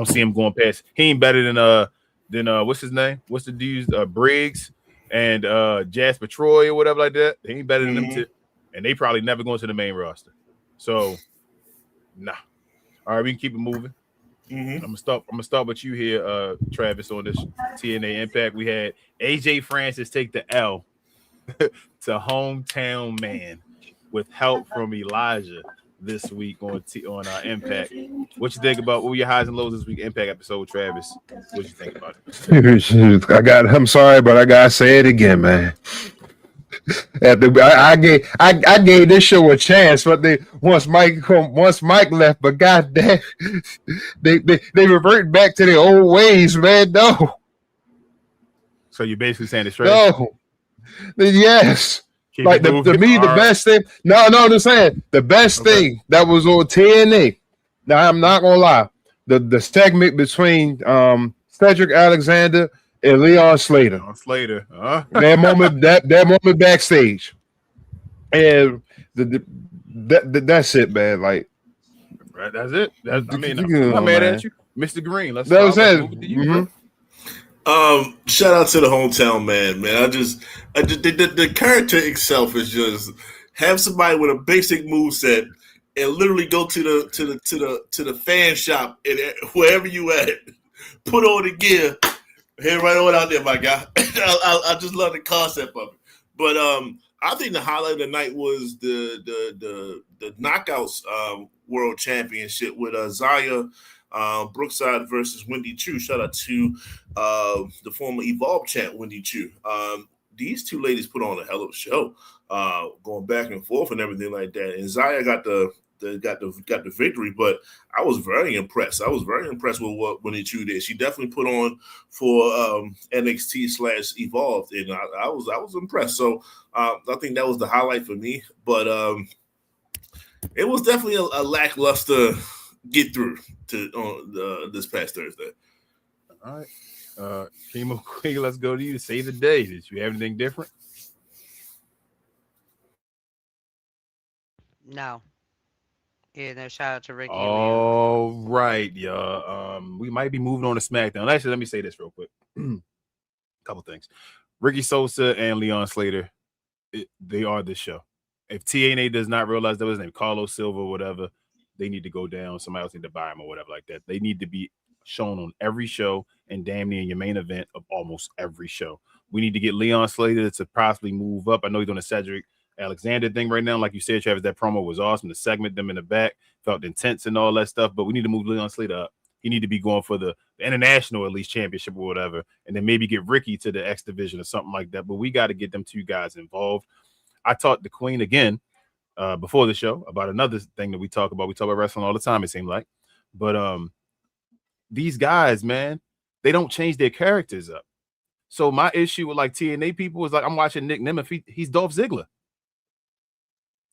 see him going past. He ain't better than what's his name? What's the dude's Briggs and Jasper Troy or whatever like that. He ain't better than them two. And they probably never going to the main roster. So nah. All right, we can keep it moving. I'm gonna start with you here, Travis, on this TNA Impact. We had AJ Francis take the L to Hometown Man with help from Elijah this week on Impact. What you think about what were your highs and lows this week Impact episode, Travis? What you think about it? I'm sorry, but I gotta say it again, man. I gave this show a chance, but once Mike left, but goddamn, they revert back to their old ways, man. No. So you're basically saying it's straight? No. Yes. Keep like the best thing. No, I'm saying the best thing that was on TNA. Now I'm not gonna lie. The segment between Cedric Alexander and Leon Slater. That moment backstage. And that's it, man. Like right, that's it. I'm not mad at you. Mr. Green. Let's that was it. Shout out to the Hometown Man, man. The character itself is just have somebody with a basic move set and literally go to the fan shop and wherever you at, put on the gear, head right on out there, my guy. I just love the concept of it. But I think the highlight of the night was the Knockouts World Championship with Zaya Brookside versus Wendy Chu. Shout out to the former Evolve champ Wendy Chu. These two ladies put on a hell of a show, going back and forth and everything like that. And Zaya got the victory, but I was very impressed. I was very impressed with what Wendy Chu did. She definitely put on for NXT/Evolved, and I was impressed. So I think that was the highlight for me. But it was definitely a lackluster get through to this past Thursday. All right. Kimo Queen, let's go to you to save the day. Did you have anything different? No. Yeah, no, shout out to Ricky. All right, y'all. We might be moving on to SmackDown. Actually, let me say this real quick. Couple things. Ricky Sosa and Leon Slater, they are this show. If TNA does not realize that was his name, Carlos Silva or whatever, they need to go down. Somebody else need to buy him or whatever like that. They need to be shown on every show and damn near your main event of almost every show. We need to get Leon Slater to possibly move up. I know he's doing a Cedric Alexander thing right now. Like you said, Travis, that promo was awesome. The segment, them in the back, felt intense and all that stuff. But we need to move Leon Slater up. He need to be going for the international, at least, championship or whatever. And then maybe get Ricky to the X division or something like that. But we got to get them two guys involved. I talked to Queen again before the show about another thing that we talk about. We talk about wrestling all the time, it seemed like. But these guys, man, they don't change their characters up. So my issue with like TNA people is like I'm watching Nick Nemeth. He's Dolph Ziggler.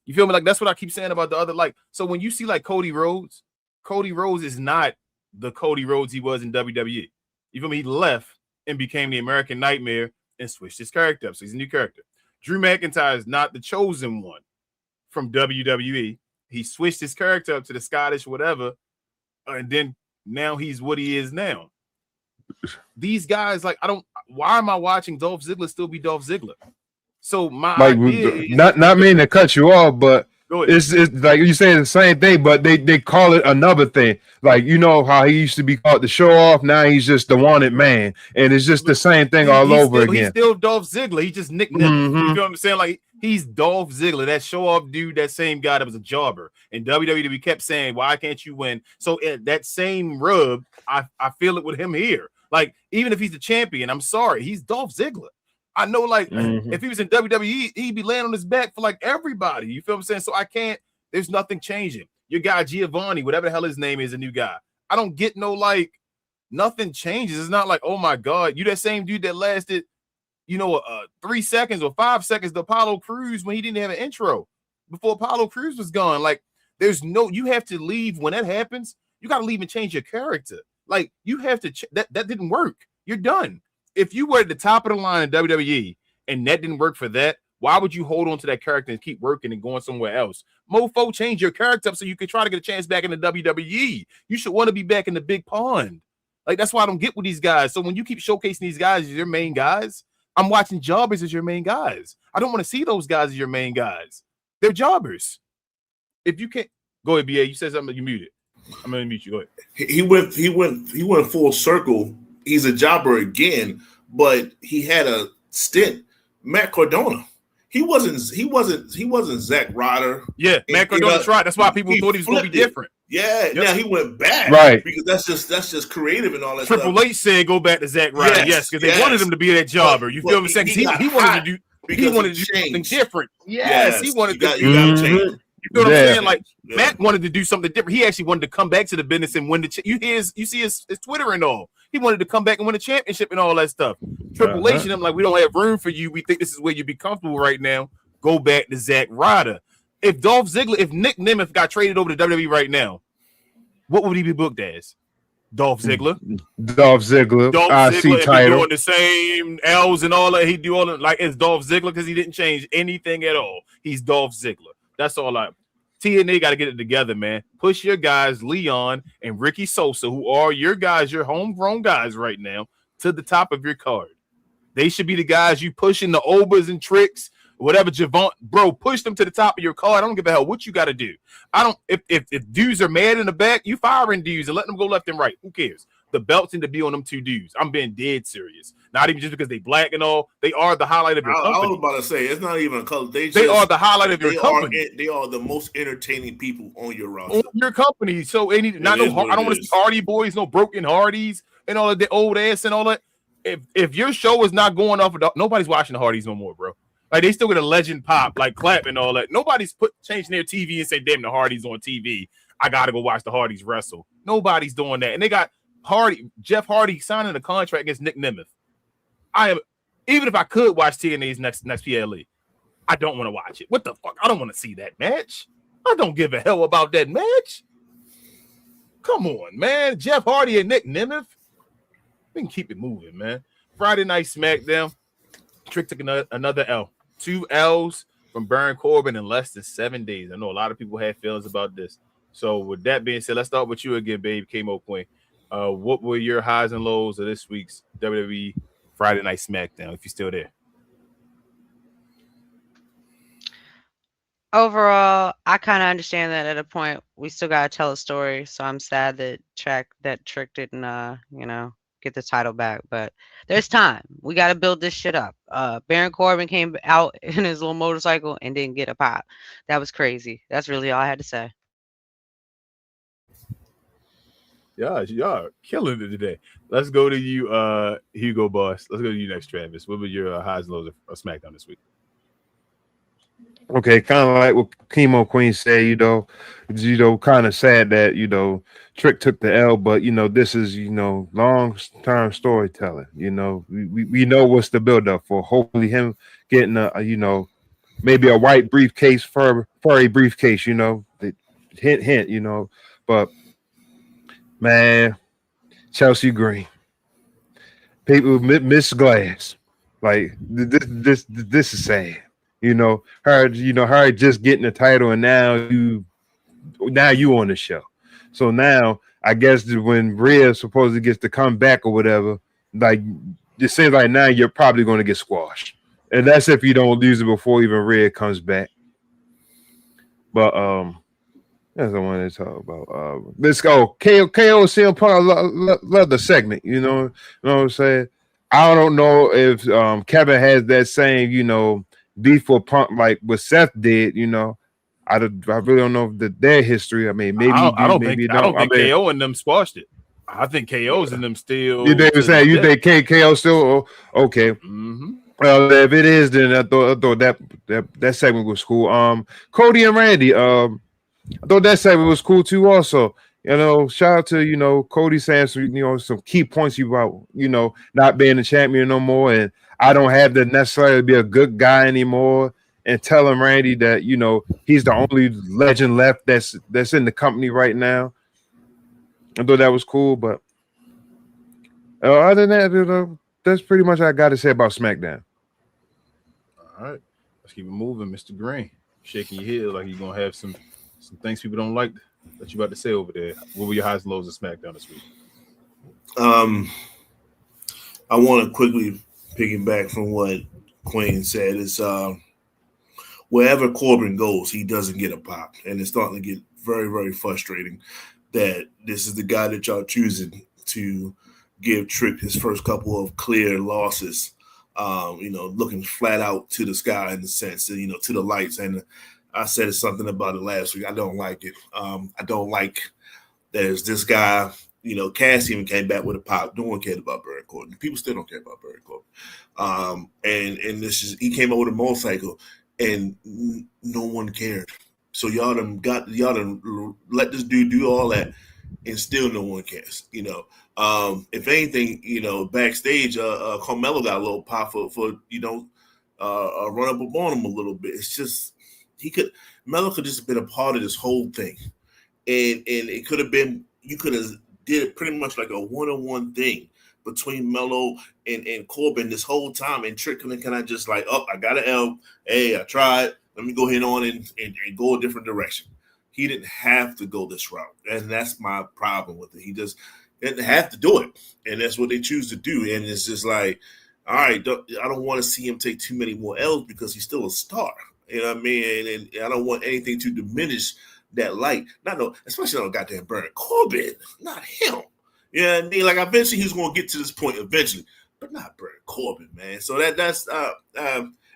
You feel me? Like that's what I keep saying about the other. Like, so when you see like Cody Rhodes is not the Cody Rhodes he was in WWE. You feel me? He left and became the American Nightmare and switched his character up. So he's a new character. Drew McIntyre is not the chosen one from WWE. He switched his character up to the Scottish whatever, and then now he's what he is now. These guys, like, why am I watching Dolph Ziggler still be Dolph Ziggler? So my idea is, not meaning to cut you off, but it's like you saying the same thing, but they call it another thing. Like, you know how he used to be called the show off, now he's just the wanted man, and it's just the same thing all over again. He's still Dolph Ziggler. He just nicknamed him. You know what I'm saying? Like, he's Dolph Ziggler, that show off dude, that same guy that was a jobber. And WWE kept saying, why can't you win? So that same rub, I feel it with him here. Like, even if he's the champion, I'm sorry, he's Dolph Ziggler. I know, like, if he was in WWE, he'd be laying on his back for like everybody. You feel what I'm saying? So there's nothing changing. Your guy Giovanni, whatever the hell his name is, a new guy. I don't get no like Nothing changes. It's not like, oh my God, you that same dude that lasted, 3 seconds or 5 seconds to Apollo Crews when he didn't have an intro before Apollo Crews was gone. Like, you have to leave when that happens. You got to leave and change your character. Like, you have to, that didn't work. You're done. If you were at the top of the line in WWE and that didn't work for that, why would you hold on to that character and keep working and going somewhere else? Mofo, change your character up so you can try to get a chance back in the WWE. You should want to be back in the big pond. Like, that's why I don't get with these guys. So when you keep showcasing these guys as your main guys, I'm watching jobbers as your main guys. I don't want to see those guys as your main guys. They're jobbers. If you can't, go ahead, BA. You said something, you muted. I'm gonna mute you. Go ahead. He went full circle. He's a jobber again, but he had a stint. Matt Cardona. He wasn't Zack Ryder. Yeah, Matt Cardona tried. That's why people thought he was going to be different. Yeah, yep. Now he went back, right? Because that's just creative and all that. Triple H said go back to Zack Ryder, yes, because they wanted him to be that jobber. You feel what I'm saying? He wanted to do something different. Yes, he wanted to. You got to change. You know what I'm saying? Like Matt wanted to do something different. He actually wanted to come back to the business and win the. You see his Twitter and all. He wanted to come back and win a championship and all that stuff. Triple H and him like, we don't have room for you. We think this is where you'd be comfortable right now. Go back to Zack Ryder. If Nick Nemeth got traded over to WWE right now, what would he be booked as? Dolph Ziggler. Dolph Ziggler title. Doing the same L's and all that. He do all that like it's Dolph Ziggler because he didn't change anything at all. He's Dolph Ziggler. That's all TNA got to get it together, man. Push your guys, Leon and Ricky Sosa, who are your guys, your homegrown guys right now, to the top of your card. They should be the guys you pushing the Obas and Tricks, whatever. Javon, bro, push them to the top of your card. I don't give a hell what you got to do. If dudes are mad in the back, you firing dudes and letting them go left and right. Who cares? The belts need to be on them two dudes. I'm being dead serious. Not even just because they black and all. They are the highlight of your company. I was about to say, it's not even a color. They are the highlight of your company. They are the most entertaining people on your roster. On your company. So I don't want to see Hardy Boys, no broken Hardys and all of the old ass and all that. If your show is not going off, nobody's watching the Hardys no more, bro. Like, they still get a legend pop, like clap and all that. Nobody's changing their TV and say, damn, the Hardys on TV. I got to go watch the Hardys wrestle. Nobody's doing that. And they got Jeff Hardy signing a contract against Nick Nemeth. Even if I could watch TNA's next PLE, I don't want to watch it. What the fuck? I don't want to see that match. I don't give a hell about that match. Come on, man. Jeff Hardy and Nick Nemeth. We can keep it moving, man. Friday Night SmackDown. Trick took another L. 2 L's from Baron Corbin in less than 7 days. I know a lot of people have feelings about this. So with that being said, let's start with you again, babe. K-Mo Queen. What were your highs and lows of this week's WWE Friday Night SmackDown, if you're still there? Overall, I kind of understand that at a point we still got to tell a story. So I'm sad that Trick didn't, get the title back. But there's time. We got to build this shit up. Baron Corbin came out in his little motorcycle and didn't get a pop. That was crazy. That's really all I had to say. Yeah, y'all killing it today. Let's go to you, Hugo Boss. Let's go to you next, Travis. What were your highs and lows of SmackDown this week? Okay, kind of like what Chemo Queen said, kind of sad that, Trick took the L, but, this is, long-term storytelling. We know what's the build-up for. Hopefully him getting maybe a white briefcase, furry briefcase, hint, but man, Chelsea Green, people miss Glass, like this is sad. Her just getting the title, and now you on the show. So now I guess when Rhea supposedly gets to come back or whatever, like it seems like now you're probably going to get squashed, and that's if you don't lose it before even Rhea comes back. But that's what I wanted to talk about. Let's go. KO CM Punk. Love the segment. You know what I'm saying? I don't know if Kevin has that same beef with Punk like what Seth did. I really don't know their history. I mean, maybe I don't think KO and them squashed it. I think KO's and them still. You think KO still okay? Mm-hmm. Well, if it is, then I thought that segment was cool. Cody and Randy. I thought that segment was cool too. Also, Shout out to, Cody saying some key points about, not being a champion no more. And I don't have to necessarily be a good guy anymore. And telling Randy that, he's the only legend left that's in the company right now. I thought that was cool. But other than that, that's pretty much what I got to say about SmackDown. All right. Let's keep it moving. Mr. Green, shaking your head like you're going to have some things people don't like that you about to say over there. What were your highs and lows of SmackDown this week? I want to quickly piggyback from what Queen said. Is wherever Corbin goes, he doesn't get a pop, and it's starting to get very, very frustrating that this is the guy that y'all choosing to give Trick his first couple of clear losses. Looking flat out to the sky in the sense, to the lights. And I said something about it last week. I don't like it. I don't like there's this guy. Cass even came back with a pop. No one cared about Baron Corbin. People still don't care about Baron Corbin. And this is he came over the motorcycle, and no one cared. So y'all done let this dude do all that, and still no one cares. If anything, backstage, Carmelo got a little pop for run up on him a little bit. It's just Melo could just have been a part of this whole thing, and it could have been you could have did it pretty much like a one-on-one thing between Melo and Corbin this whole time, and Trick can I just like, I got an L. Hey, I tried. Let me go ahead on and go a different direction. He didn't have to go this route, and that's my problem with it. He just didn't have to do it, and that's what they choose to do. And it's just like, all right, I don't want to see him take too many more L's because he's still a star. You know what I mean? And I don't want anything to diminish that light. Especially on goddamn Baron Corbin, not him. You know what I mean? Like eventually he's going to get to this point eventually, but not Baron Corbin, man. So that's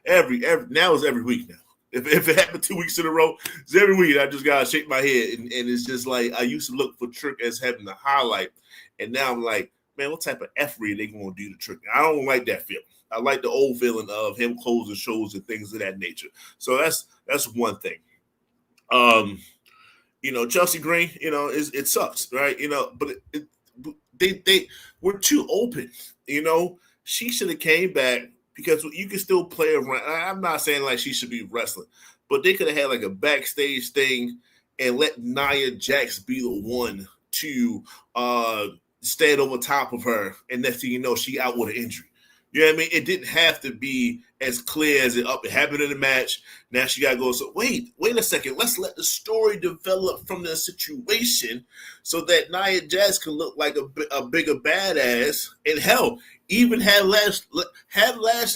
every now is every week now. If it happened 2 weeks in a row, it's every week. I just gotta shake my head, and it's just like I used to look for Trick as having the highlight, and now I'm like, man, what type of effery are they going to do to Trick? I don't like that feeling. I like the old feeling of him closing shows and things of that nature. So that's one thing. Chelsea Green, it sucks, right? But they were too open. She should have came back because you can still play around. I'm not saying like she should be wrestling, but they could have had like a backstage thing and let Nia Jax be the one to stand over top of her, and next thing you know, she out with an injury. You know what I mean? It didn't have to be as clear as it happened in the match. Now she got to go. So wait a second. Let's let the story develop from the situation so that Nia Jax can look like a bigger badass. And hell, even have Lash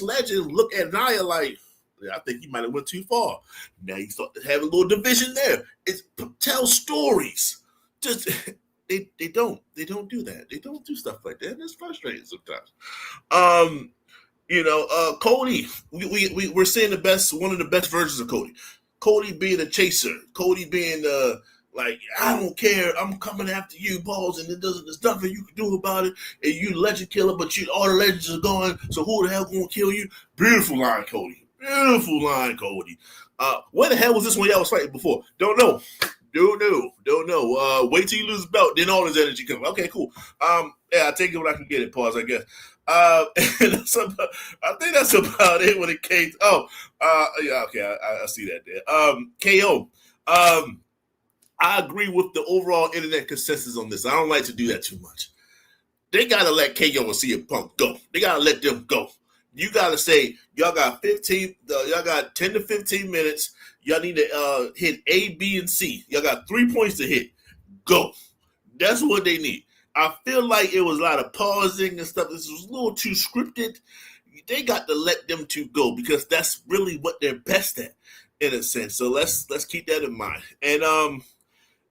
Legend look at Nia like, I think he might have went too far. Now you start to have a little division there. Tell stories. Just they don't do that. They don't do stuff like that. And it's frustrating sometimes. Cody, we're seeing one of the best versions of Cody. Cody being a chaser. Cody being like, I don't care. I'm coming after you, balls, and there's nothing you can do about it. And you legend killer, but all the legends are gone. So who the hell gonna kill you? Beautiful line, Cody. Beautiful line, Cody. Where the hell was this one y'all was fighting before? Don't know. Don't know. Wait till you lose the belt, then all his energy comes. Okay, cool. I take it when I can get it. Pause, I guess. I think that's about it when it came. Yeah, okay, I see that there. KO. I agree with the overall internet consensus on this. I don't like to do that too much. They gotta let KO and CM Punk go. They gotta let them go. You gotta say y'all got 10 to 15 minutes. Y'all need to hit A, B, and C. Y'all got 3 points to hit. Go. That's what they need. I feel like it was a lot of pausing and stuff. This was a little too scripted. They got to let them two go because that's really what they're best at, in a sense. So let's keep that in mind. And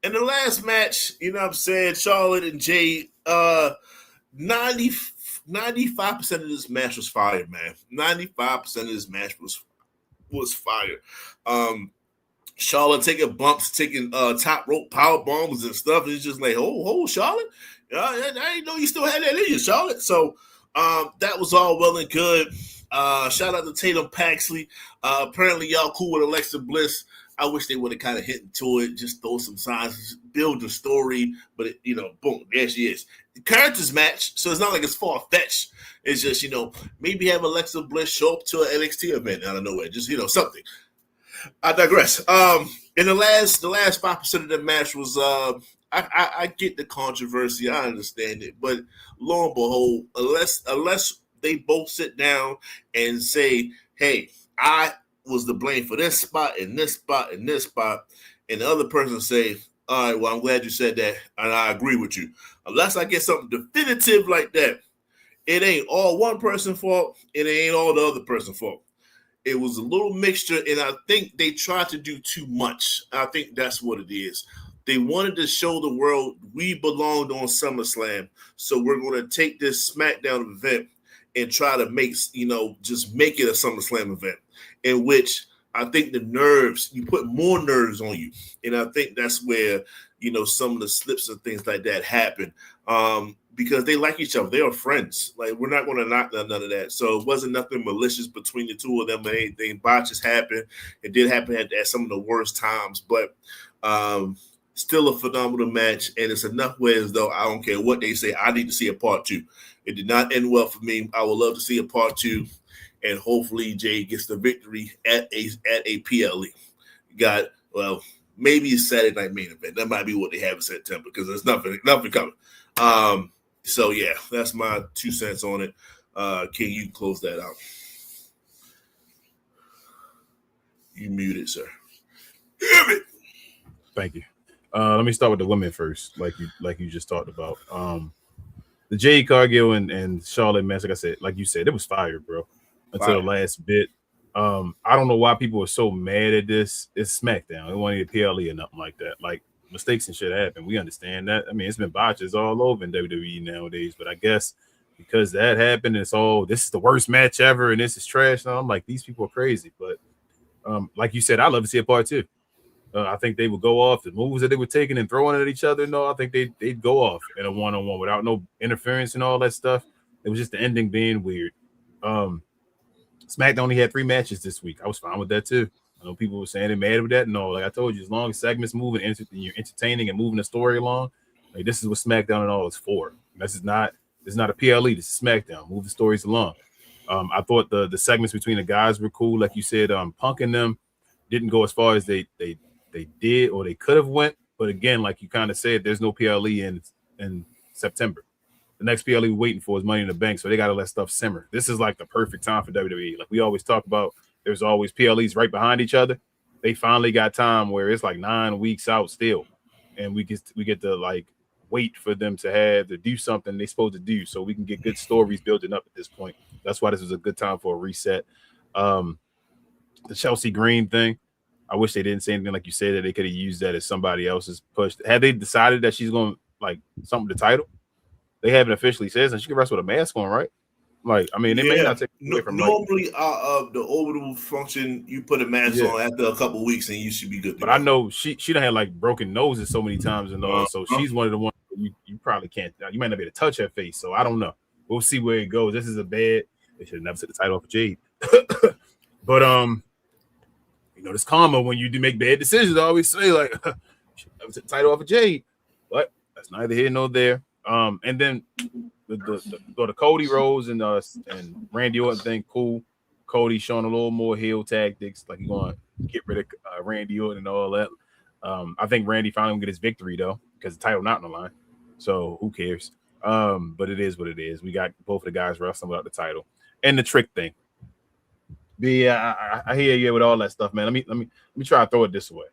in the last match, you know what I'm saying, Charlotte and Jade, 95% of this match was fire, man. 95% of this match was fire. Charlotte taking bumps, taking top rope power bombs and stuff. It's just like, oh, Charlotte. I didn't know you still had that in you, Charlotte. So that was all well and good. Shout out to Tatum Paxley. Apparently, y'all cool with Alexa Bliss. I wish they would have kind of hit into it, just throw some signs, build the story. But boom, there she is. The characters match, so it's not like it's far fetched. It's just maybe have Alexa Bliss show up to an NXT event out of nowhere, just something. I digress. In the last 5% of the match was I get the controversy, I understand it, but lo and behold, unless they both sit down and say, hey, I was to blame for this spot and this spot and this spot, and the other person say, all right, well, I'm glad you said that, and I agree with you. Unless I get something definitive like that, it ain't all one person's fault, and it ain't all the other person's fault. It was a little mixture, and I think they tried to do too much. I think that's what it is. They wanted to show the world we belonged on SummerSlam, so we're going to take this SmackDown event and try to make, just make it a SummerSlam event, in which I think you put more nerves on you. And I think that's where, some of the slips and things like that happen. Because they like each other. They are friends. Like, we're not going to knock none of that. So it wasn't nothing malicious between the two of them. Anything botches happened. It did happen at some of the worst times. But still a phenomenal match. And it's enough ways, though, I don't care what they say. I need to see a part 2. It did not end well for me. I would love to see a part 2. And hopefully Jay gets the victory at a PLE. Maybe a Saturday night main event. That might be what they have in September, because there's nothing coming. So yeah, that's my 2 cents on it. Can you close that out? You muted, sir. Damn it. Thank you. Let me start with the women first, like you just talked about. The Jade Cargill and Charlotte match, like you said, it was fire, bro. Until the last bit. I don't know why people are so mad at this. It's SmackDown. It wasn't a PLE or nothing like that. Like, mistakes and shit happen. We understand that. I mean, it's been botches all over in WWE nowadays, but I guess because that happened, this is the worst match ever and this is trash. And I'm like, these people are crazy. But like you said, I'd love to see a part 2. I think they would go off the moves that they were taking and throwing at each other. No, I think they'd go off in a one-on-one without no interference and all that stuff. It was just the ending being weird. SmackDown only had 3 matches this week. I was fine with that too. I know people were saying they're mad with that. No, like I told you, as long as segments moving, you're entertaining and moving the story along, like this is what SmackDown and all is for. This is not a PLE. This is SmackDown. Move the stories along. I thought the segments between the guys were cool. Like you said, Punk and them didn't go as far as they did or they could have went. But again, like you kind of said, there's no PLE in September. The next PLE we're waiting for is Money in the Bank, so they got to let stuff simmer. This is like the perfect time for WWE. Like we always talk about, there's always PLEs right behind each other. They finally got time where it's like 9 weeks out still, and we get to like wait for them to do something they're supposed to do, so we can get good stories building up at this point. That's why this was a good time for a reset. The Chelsea Green thing, I wish they didn't say anything like you said, that they could have used that as somebody else's push. Had they decided that she's going like something to title, they haven't officially said, and she can wrestle with a mask on, right? Like, I mean, they may not take it away from normally the orbital function, you put a mask on after a couple of weeks and you should be good. But I know she done had like broken noses so many times and all, so she's one of the ones you probably can't. You might not be able to touch her face, so I don't know. We'll see where it goes. This is a bad. They should have never took the title off of Jade. But this karma when you do make bad decisions. I always say like, should never took the title off of Jade, but that's neither here nor there. And then the Cody Rhodes and Randy Orton thing, cool. Cody showing a little more heel tactics, like he's going to get rid of Randy Orton and all that. I think Randy finally gonna get his victory though, because the title not on the line. So who cares? But it is what it is. We got both of the guys wrestling without the title. And the trick thing. I hear you with all that stuff, man. Let me try to throw it this way.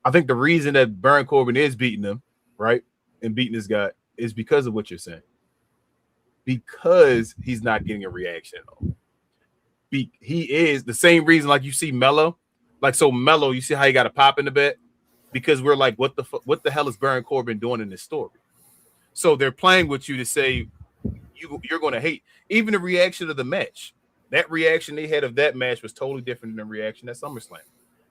I think the reason that Baron Corbin is beating him, right, and beating this guy is because of what you're saying. Because he's not getting a reaction at all. He is the same reason, like you see Mello, like so Mello. You see how he got a pop in the bed because we're like, what the hell is Baron Corbin doing in this story? So they're playing with you to say you're going to hate even the reaction of the match. That reaction they had of that match was totally different than the reaction at SummerSlam.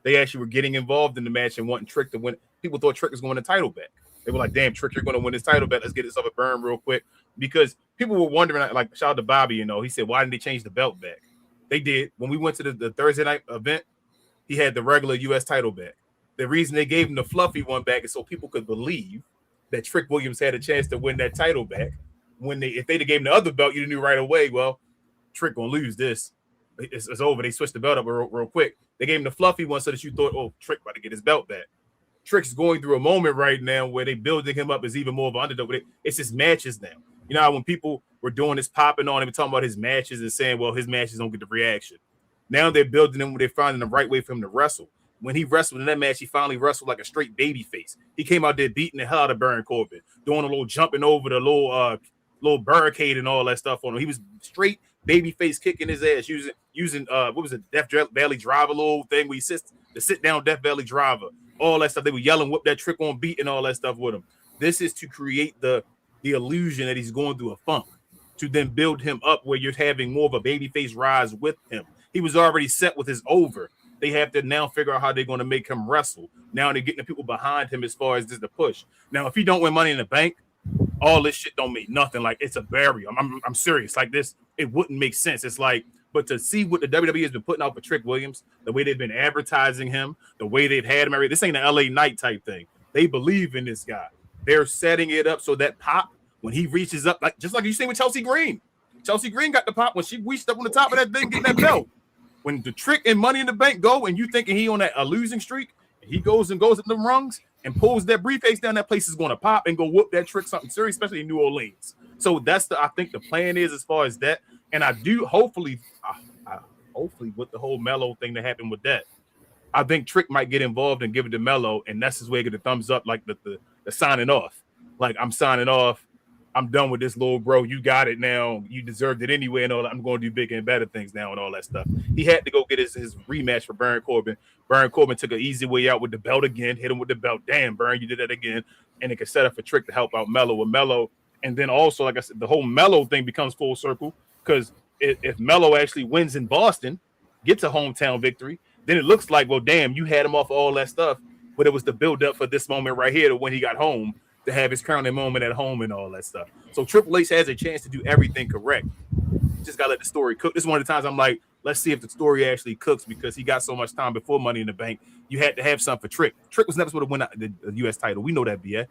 They actually were getting involved in the match and wanting Trick to win. People thought Trick was going to win the title back. They were like, "Damn, Trick, you're going to win this title back. Let's get this over burn real quick." Because people were wondering, like, shout out to Bobby, he said, "Why didn't they change the belt back?" They did. When we went to the Thursday night event, he had the regular U.S. title back. The reason they gave him the fluffy one back is so people could believe that Trick Williams had a chance to win that title back. If they'd have gave him the other belt, you knew right away, well, Trick gonna lose this. It's over. They switched the belt up real quick. They gave him the fluffy one so that you thought, oh, Trick about to get his belt back. Trick's going through a moment right now where they building him up as even more of an underdog. It's his matches now. You know how when people were doing this popping on him and talking about his matches and saying, well, his matches don't get the reaction. Now they're building him, they're finding the right way for him to wrestle. When he wrestled in that match, he finally wrestled like a straight baby face. He came out there beating the hell out of Baron Corbin, doing a little jumping over the little barricade and all that stuff on him. He was straight baby face kicking his ass using what was it, Death Valley Driver little thing where he sits the sit down Death Valley Driver, all that stuff. They were yelling, whip that trick on beat and all that stuff with him. This is to create the illusion that he's going through a funk, to then build him up where you're having more of a babyface rise with him. He was already set with his over. They have to now figure out how they're going to make him wrestle. Now they're getting the people behind him as far as this the push. Now, if he don't win Money in the Bank, all this shit don't mean nothing. Like, it's a barrier. I'm serious. Like this, it wouldn't make sense. It's like, but to see what the WWE has been putting out for Trick Williams, the way they've been advertising him, the way they've had him, this ain't an LA Knight type thing. They believe in this guy. They're setting it up so that pop, when he reaches up, like just like you say with Chelsea Green. Chelsea Green got the pop when she reached up on the top of that thing, getting that belt. When the Trick and Money in the Bank go, and you thinking he on a losing streak, he goes up the rungs and pulls that briefcase down, that place is going to pop and go whoop that Trick something serious, especially in New Orleans. So that's I think the plan is as far as that. And I do hopefully with the whole Mello thing that happened with that, I think Trick might get involved and give it to Mello, and that's his way to get the thumbs up, like the signing off. Like, I'm signing off. I'm done with this, little bro. You got it now. You deserved it anyway, and all that. I'm going to do bigger and better things now and all that stuff. He had to go get his rematch for Baron Corbin. Baron Corbin took an easy way out with the belt again, hit him with the belt. Damn, Baron, you did that again. And it could set up for Trick to help out Mello with Mello. And then also, like I said, the whole Mello thing becomes full circle, because if Mello actually wins in Boston, gets a hometown victory, then it looks like, well, damn, you had him off all that stuff, but it was the build-up for this moment right here to when he got home, to have his crowning moment at home and all that stuff. So Triple H has a chance to do everything correct. Just got to let the story cook. This is one of the times I'm like, let's see if the story actually cooks, because he got so much time before Money in the Bank. You had to have something for Trick. Trick was never supposed to win the U.S. title. We know that, BA.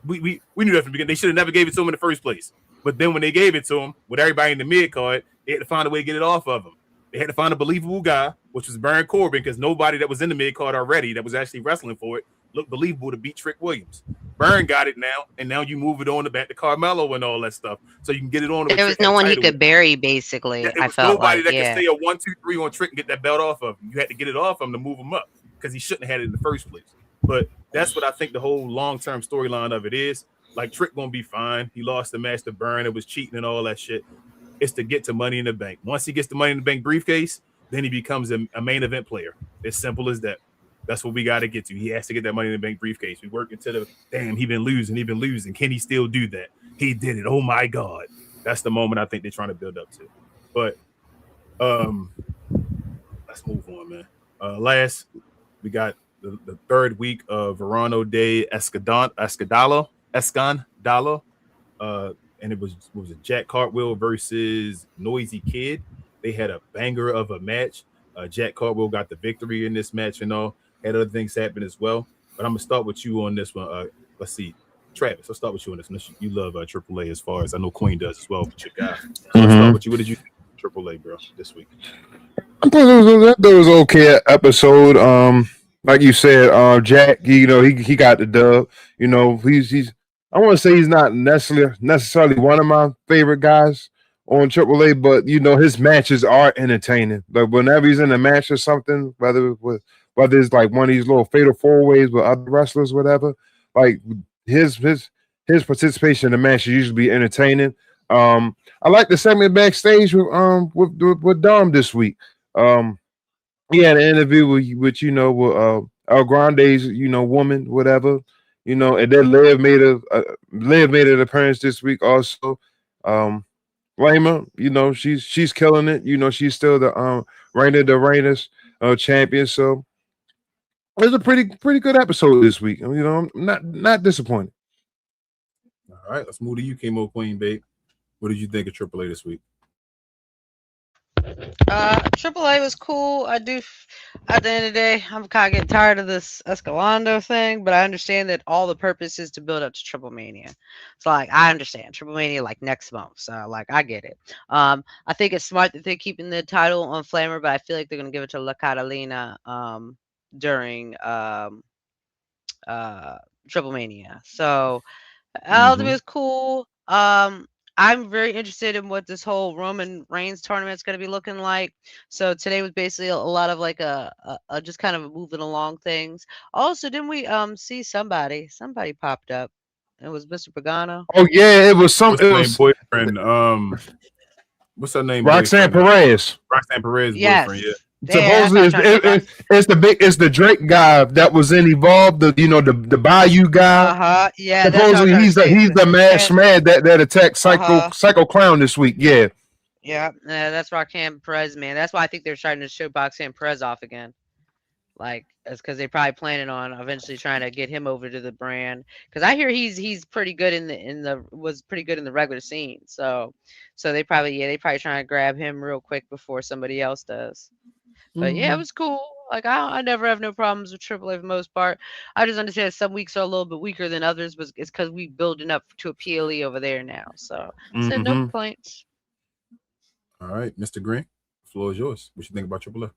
We knew that from the beginning. They should have never gave it to him in the first place. But then when they gave it to him, with everybody in the mid-card, they had to find a way to get it off of him. They had to find a believable guy, which was Baron Corbin, because nobody that was in the mid-card already that was actually wrestling for it looked believable to beat Trick Williams. Baron got it now, and now you move it on to back to Carmelo and all that stuff, so you can get it on. There was no one he could bury, basically. I felt nobody like, that could stay a 1, 2, 3 on Trick and get that belt off of him. You had to get it off him to move him up, because he shouldn't have had it in the first place. But that's what I think the whole long-term storyline of it is. Like, Trick gonna be fine. He lost the match to Baron. It was cheating and all that shit. It's to get to Money in the Bank. Once he gets the Money in the Bank briefcase, then he becomes a main event player. As simple as that. That's what we got to get to. He has to get that Money in the Bank briefcase. We work into the damn. He been losing. Can he still do that? He did it. Oh my God, that's the moment I think they're trying to build up to. But let's move on, man. Last we got the third week of Verano de Escandalo, and it was a Jack Cartwheel versus Noisy Kid. They had a banger of a match. Jack Cartwheel got the victory in this match, and all. Had other things happen as well, but I'm gonna start with you on this one. Let's see, Travis. I'll start with you on this one. You love AAA as far as I know. Queen does as well. But your guy. Let's start with you. What did you think of AAA, bro, this week? I thought it was okay episode. Like you said, Jack. He got the dub. He's. I want to say he's not necessarily one of my favorite guys on AAA, but his matches are entertaining. Like, whenever he's in a match or something, whether it's like one of these little fatal 4-ways with other wrestlers, whatever, like his participation in the match should usually be entertaining. I like the segment backstage with Dom this week. He had an interview with El Grande's woman, whatever, and then Liv made an appearance this week also. Lama, she's killing it. She's still the Reina de Reinas champion. So it was a pretty good episode this week. I'm not disappointed. All right, let's move to you, Chemo Queen, babe. What did you think of AAA this week? AAA was cool. At the end of the day, I'm kind of getting tired of this Escalando thing, but I understand that all the purpose is to build up to Triple Mania. So like, I understand Triple Mania like next month. So like, I get it. I think it's smart that they're keeping the title on Flamer, but I feel like they're gonna give it to La Catalina during Triple Mania. So Ultimate is cool. I'm very interested in what this whole Roman Reigns tournament is going to be looking like. So today was basically a lot of like a just kind of moving along things. Also, didn't we see somebody? Somebody popped up. It was Mr. Pagano. Oh yeah, it was some. What's It her name? was Boyfriend. What's her name? Roxanne Boyfriend? Perez. Roxanne Perez Yes. boyfriend. Yeah. Yeah, Supposedly, it's the Drake guy that was in Evolve, the Bayou guy. Yeah. Supposedly, he's the masked man that attacked Psycho Clown this week. Yeah. Yeah, that's Roxanne Perez, man. That's why I think they're trying to show Roxanne Perez off again. Like, it's because they're probably planning on eventually trying to get him over to the brand. Because I hear he's pretty good was pretty good in the regular scene. So they probably trying to grab him real quick before somebody else does. But yeah, it was cool. Like I never have no problems with AAA for the most part. I just understand some weeks are a little bit weaker than others, but it's because we building up to a PLE over there now. So no complaints. All right, Mr. Green, the floor is yours. What you think about AAA?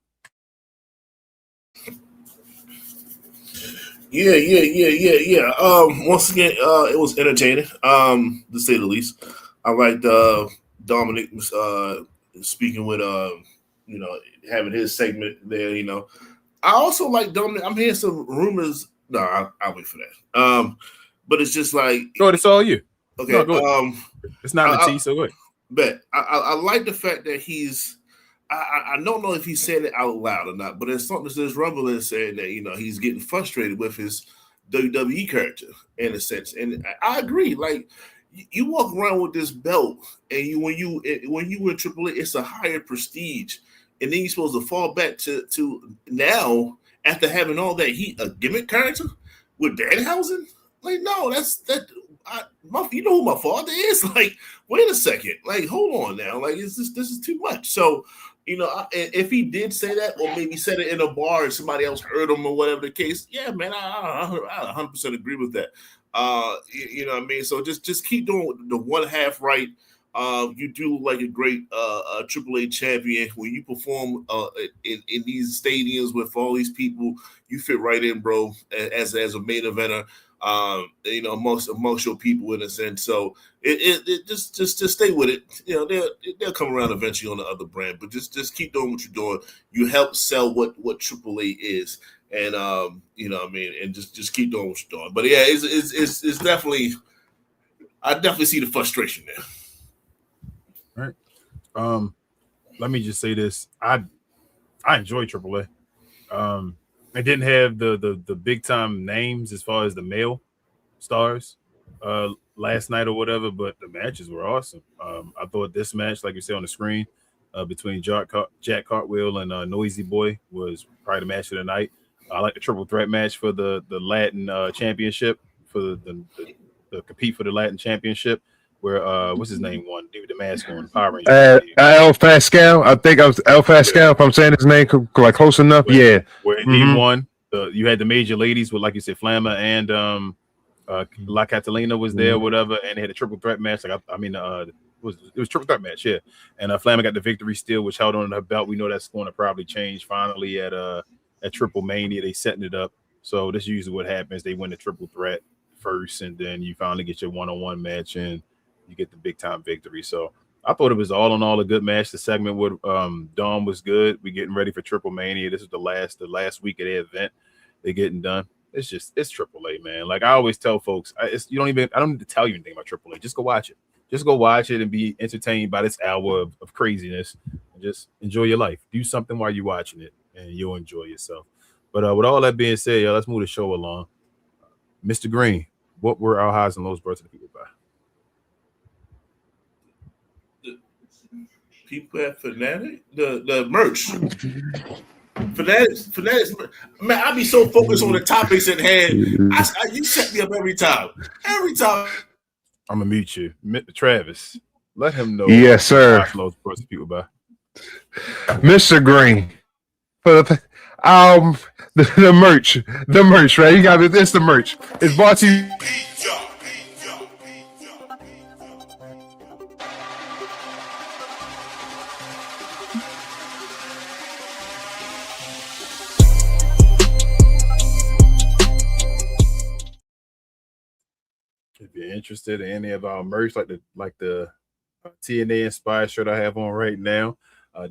Yeah. Once again, it was entertaining, to say the least. I liked Dominic speaking with having his segment there. I also like Dominic. I'm hearing some rumors. No, I'll wait for that. But it's just like, go ahead, it's all you. Okay. No, it's not the tea, so good. But I like the fact that he's. I don't know if he said it out loud or not, but there's something there's rumbling saying that he's getting frustrated with his WWE character in a sense, and I agree. Like you walk around with this belt, and when you in AAA, it's a higher prestige, and then you're supposed to fall back to now after having all that heat, a gimmick character with Danhausen. Like no, you know who my father is? Like, wait a second. Like, hold on now. Like, this is too much. So, if he did say that, or maybe said it in a bar and somebody else heard him or whatever the case, yeah, man, I 100% agree with that. You know what I mean? So just keep doing the one half right. You do look like a great AAA champion. When you perform in these stadiums with all these people, you fit right in, bro, as a main eventer. Amongst your people in a sense. So it just stay with it. They'll come around eventually on the other brand, but just keep doing what you're doing. You help sell what AAA is, and and just keep doing what you're doing. But yeah, it's definitely, I definitely see the frustration there. All right. Let me just say this. I enjoy AAA. I didn't have the big time names as far as the male stars last night or whatever, but the matches were awesome. I thought this match, like you see on the screen, between Jack Cartwheel and Noisy Boy was probably the match of the night. I like the triple threat match for the Latin championship, for the compete for the Latin championship, where what's his name won? David the Mask on Power Rangers. El Pascal. I think I was El Pascal, if I'm saying his name like close enough. Where he won. You had the major ladies with, like you said, Flamma and La Catalina was there, whatever, and they had a triple threat match. Like it was triple threat match, yeah. And Flamma got the victory still, which held on her belt. We know that's going to probably change finally at Triple Mania. They setting it up. So this is usually what happens. They win the triple threat first, and then you finally get your one-on-one match, and you get the big time victory. So I thought it was all in all a good match. The segment with Dom was good. We're getting ready for Triple Mania. This is the last week of the event. They're getting done. It's AAA, man. Like I always tell folks, I don't need to tell you anything about AAA. Just go watch it. Just go watch it and be entertained by this hour of craziness, and just enjoy your life. Do something while you're watching it, and you'll enjoy yourself. But with all that being said, y'all, let's move the show along. Mr. Green, what were our highs and lows brought to the people by? People at Fanatic, the merch. Fanatics, man, I be so focused on the topics at hand. You set me up every time. I'm gonna mute you, Travis. Let him know. Yes, sir. Brought to people by. Mr. Green. For the merch, right? You got it. It's the merch. It's brought to you. If you're interested in any of our merch, like the TNA Inspired shirt I have on right now,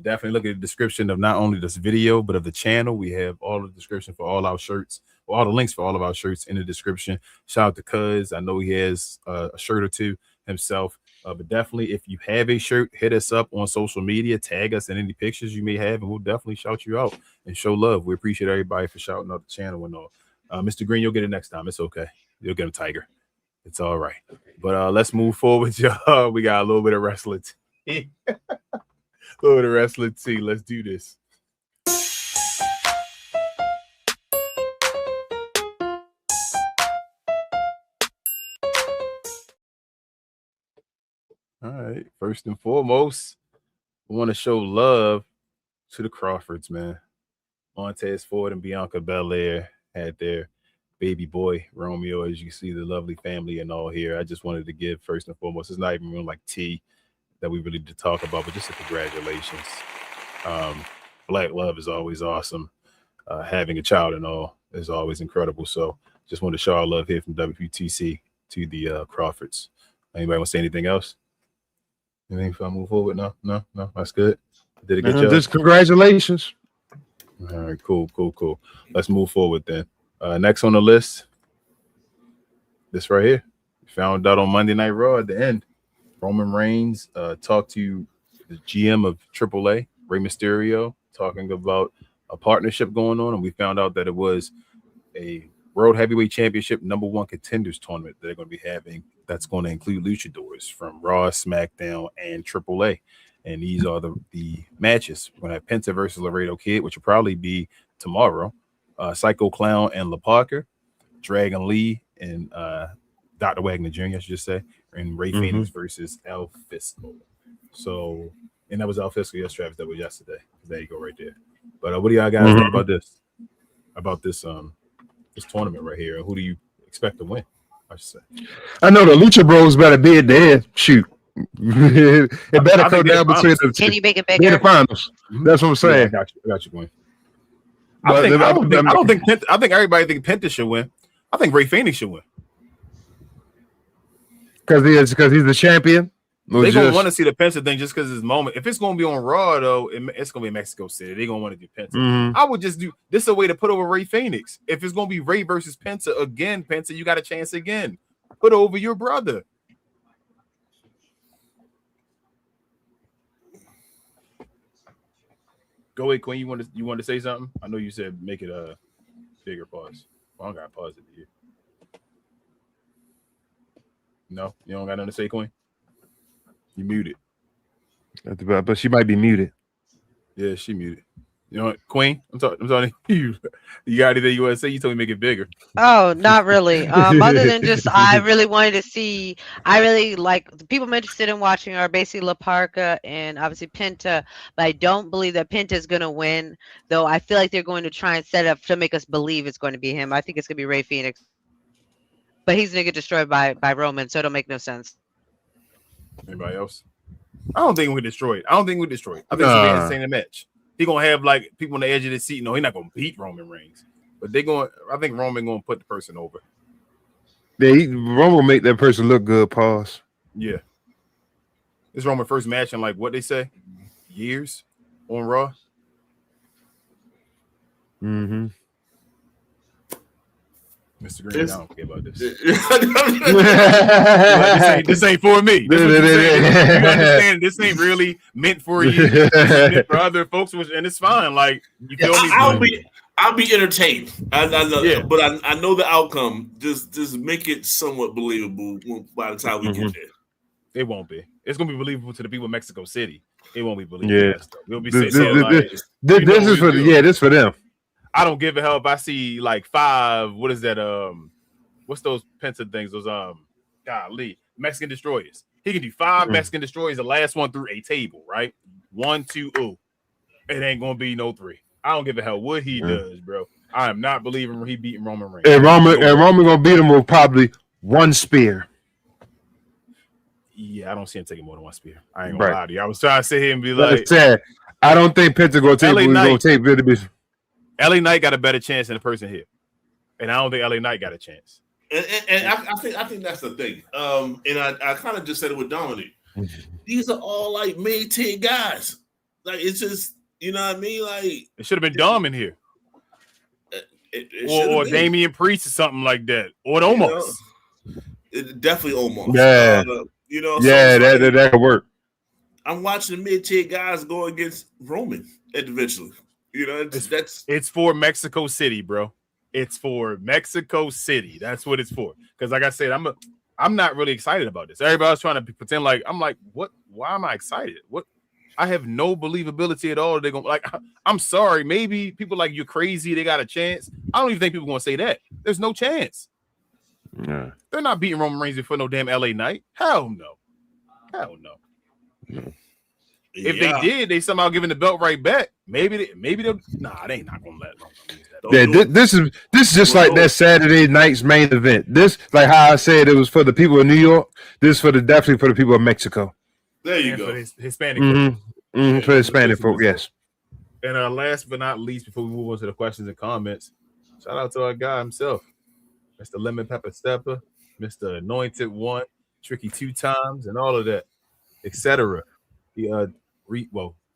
definitely look at the description of not only this video but of the channel. We have all the description for all our shirts, all the links for all of our shirts in the description. Shout out to Cuz. I know he has a shirt or two himself. But definitely, if you have a shirt, hit us up on social media, tag us in any pictures you may have, and we'll definitely shout you out and show love. We appreciate everybody for shouting out the channel and all. Mr. Green, you'll get it next time. It's okay. You'll get a Tiger. It's all right. But let's move forward, y'all. We got a little bit of wrestling tea. A little bit of wrestling tea. Let's do this. All right. First and foremost, we want to show love to the Crawfords, man. Montez Ford and Bianca Belair had their baby boy Romeo, as you see the lovely family and all here. I just wanted to give first and foremost, it's not even really like tea that we really did talk about, but just a congratulations. Black love is always awesome. Having a child and all is always incredible. So just wanted to show our love here from WPTC to the Crawfords. Anybody want to say anything else? Anything if I move forward? No, that's good. Did a good job. Just congratulations. All right, cool. Let's move forward then. Next on the list, this right here. Found out on Monday Night Raw at the end. Roman Reigns talked to the GM of AAA, Rey Mysterio, talking about a partnership going on, and we found out that it was a World Heavyweight Championship #1 contenders tournament that they're going to be having. That's going to include luchadors from Raw, SmackDown, and AAA. And these are the matches. We're going to have Penta versus Laredo Kid, which will probably be tomorrow. Psycho Clown and La Parker, Dragon Lee and Dr. Wagner Jr., I should just say, and Ray Phoenix versus El Fisco. So, and that was El Fisco, yes, Travis, that was yesterday. There you go, right there. But what do y'all guys think about this? About this this tournament right here? Who do you expect to win? I should say. I know the Lucha Bros better be there. Shoot. It better come down between the Can you make it bigger? the finals. That's what I'm saying. Yeah, I got you, Gwen. I think everybody think Penta should win. I think Ray Phoenix should win. Because he's the champion. They're gonna want to see the Penta thing just because it's moment. If it's gonna be on Raw though, it's gonna be Mexico City. They're gonna want to do Penta. I would just do this is a way to put over Ray Phoenix. If it's gonna be Ray versus Penta again, Penta, you got a chance again. Put over your brother. Go ahead, Queen. You want to say something? I know you said make it a bigger pause. Well, I don't got to pause it here. No, you don't got nothing to say, Queen. You muted. But she might be muted. Yeah, she muted. You know what, Queen? I'm talking to you. You got anything you want to say? You told me to make it bigger. Oh, not really. Other than just, I really wanted to see. I really like the people I'm interested in watching are basically La Parka and obviously Penta. But I don't believe that Penta is going to win, though. I feel like they're going to try and set up to make us believe it's going to be him. I think it's going to be Ray Phoenix, but he's going to get destroyed by Roman, so it'll make no sense. Anybody else? I don't think we're destroyed. I think it's the same match. He gonna have like people on the edge of the seat. No, he's not gonna beat Roman Reigns, but I think Roman gonna put the person over. Yeah, Roman will make that person look good. Pause. Yeah, this Roman first match in like what they say, years on Raw. Mr. Green, I don't care about this. This ain't for me. You understand? This ain't really meant for you. This is meant for other folks, and it's fine. Like you feel me? I'll be entertained. I know, but I know the outcome. Just make it somewhat believable by the time we get there. It won't be. It's gonna be believable to the people of Mexico City. It won't be believable. Yeah, we'll be this is for this for them. I don't give a hell if I see like 5. What is that? What's those Penta things? Those golly, Mexican destroyers. He can do 5 Mexican destroyers. The last one through a table, right? 1, 2, ooh. It ain't gonna be no 3. I don't give a hell what he does, bro. I am not believing he beating Roman Reigns. And Roman gonna beat him with probably 1 spear. Yeah, I don't see him taking more than 1 spear. I ain't gonna lie to you. I was trying to sit here and be That's like, sad. I don't think Penta gonna take. We're gonna take WWE. LA Knight got a better chance than the person here, and I don't think LA Knight got a chance. And I think that's the thing. And I kind of just said it with Dominic. These are all like mid-tier guys. Like it's just, you know what I mean? Like it should have been Dom in here. Or Damian Priest or something like that. Or Omos. It definitely Omos. Yeah. You know, yeah, that could work. I'm watching the mid-tier guys go against Roman eventually. You know, it's for Mexico City, bro. It's for Mexico City. That's what it's for. Because like I said, I'm not really excited about this. Everybody's trying to pretend like I'm like, what? Why am I excited? What? I have no believability at all. They're gonna like. I'm sorry. Maybe people like you're crazy. They got a chance. I don't even think people are gonna say that. There's no chance. Yeah. They're not beating Roman Reigns before no damn LA Knight. Hell no. Hell no. If they did, they somehow giving the belt right back. Maybe they'll. Nah, they ain't not gonna let Roman lose that. Yeah, this is just like that Saturday night's main event. This, like how I said, it was for the people of New York. This for definitely for the people of Mexico. There you go. For Hispanic folk. For Hispanic folk, yes. And last but not least, before we move on to the questions and comments, shout out to our guy himself, Mr. Lemon Pepper Stepper, Mr. Anointed One, Tricky 2 times, and all of that, etc. He I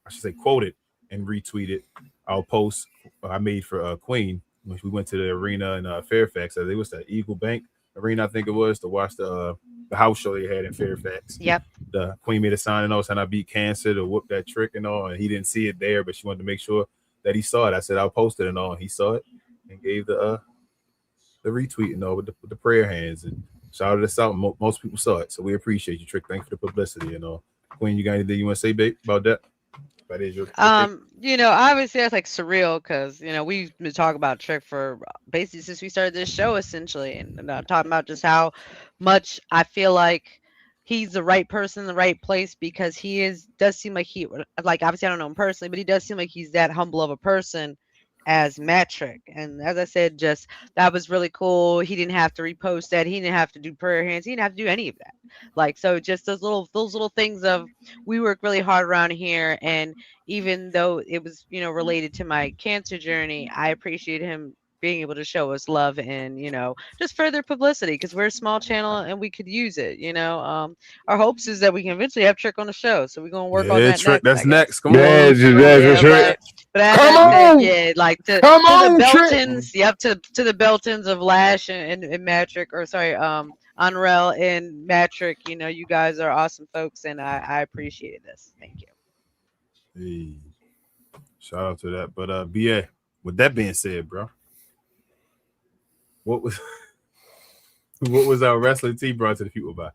should say quoted and retweeted our post I made for Queen, which we went to the arena in Fairfax. I think it was the Eagle Bank Arena, I think it was, to watch the house show they had in Fairfax. Yep. The Queen made a sign and all, saying I beat cancer to whoop that trick and all, and he didn't see it there, but she wanted to make sure that he saw it. I said I'll post it and all, and he saw it and gave the retweet and all with the prayer hands and shouted us out. Most people saw it, so we appreciate you, Trick. Thanks for the publicity and all. Queen, you got anything you want to say, babe, about that? That is your obviously that's like surreal because we've been talking about Trick for basically since we started this show essentially, and talking about just how much I feel like he's the right person in the right place because does seem like obviously I don't know him personally, but he does seem like he's that humble of a person as Matrick. And as I said, just that was really cool. He didn't have to repost that. He didn't have to do prayer hands. He didn't have to do any of that. Like, so just those little things of we work really hard around here. And even though it was, related to my cancer journey, I appreciate him being able to show us love and, just further publicity because we're a small channel and we could use it. Our hopes is that we can eventually have Trick on the show. So we're going to work on that. Trick, next, that's next. Come on. But come on, like to the Beltons, to the Beltons of Lash and Matrick, or sorry, Unreal and Matrick. You guys are awesome folks, and I appreciated this. Thank you. Hey, shout out to that. But BA, with that being said, bro, what was our wrestling team brought to the people by?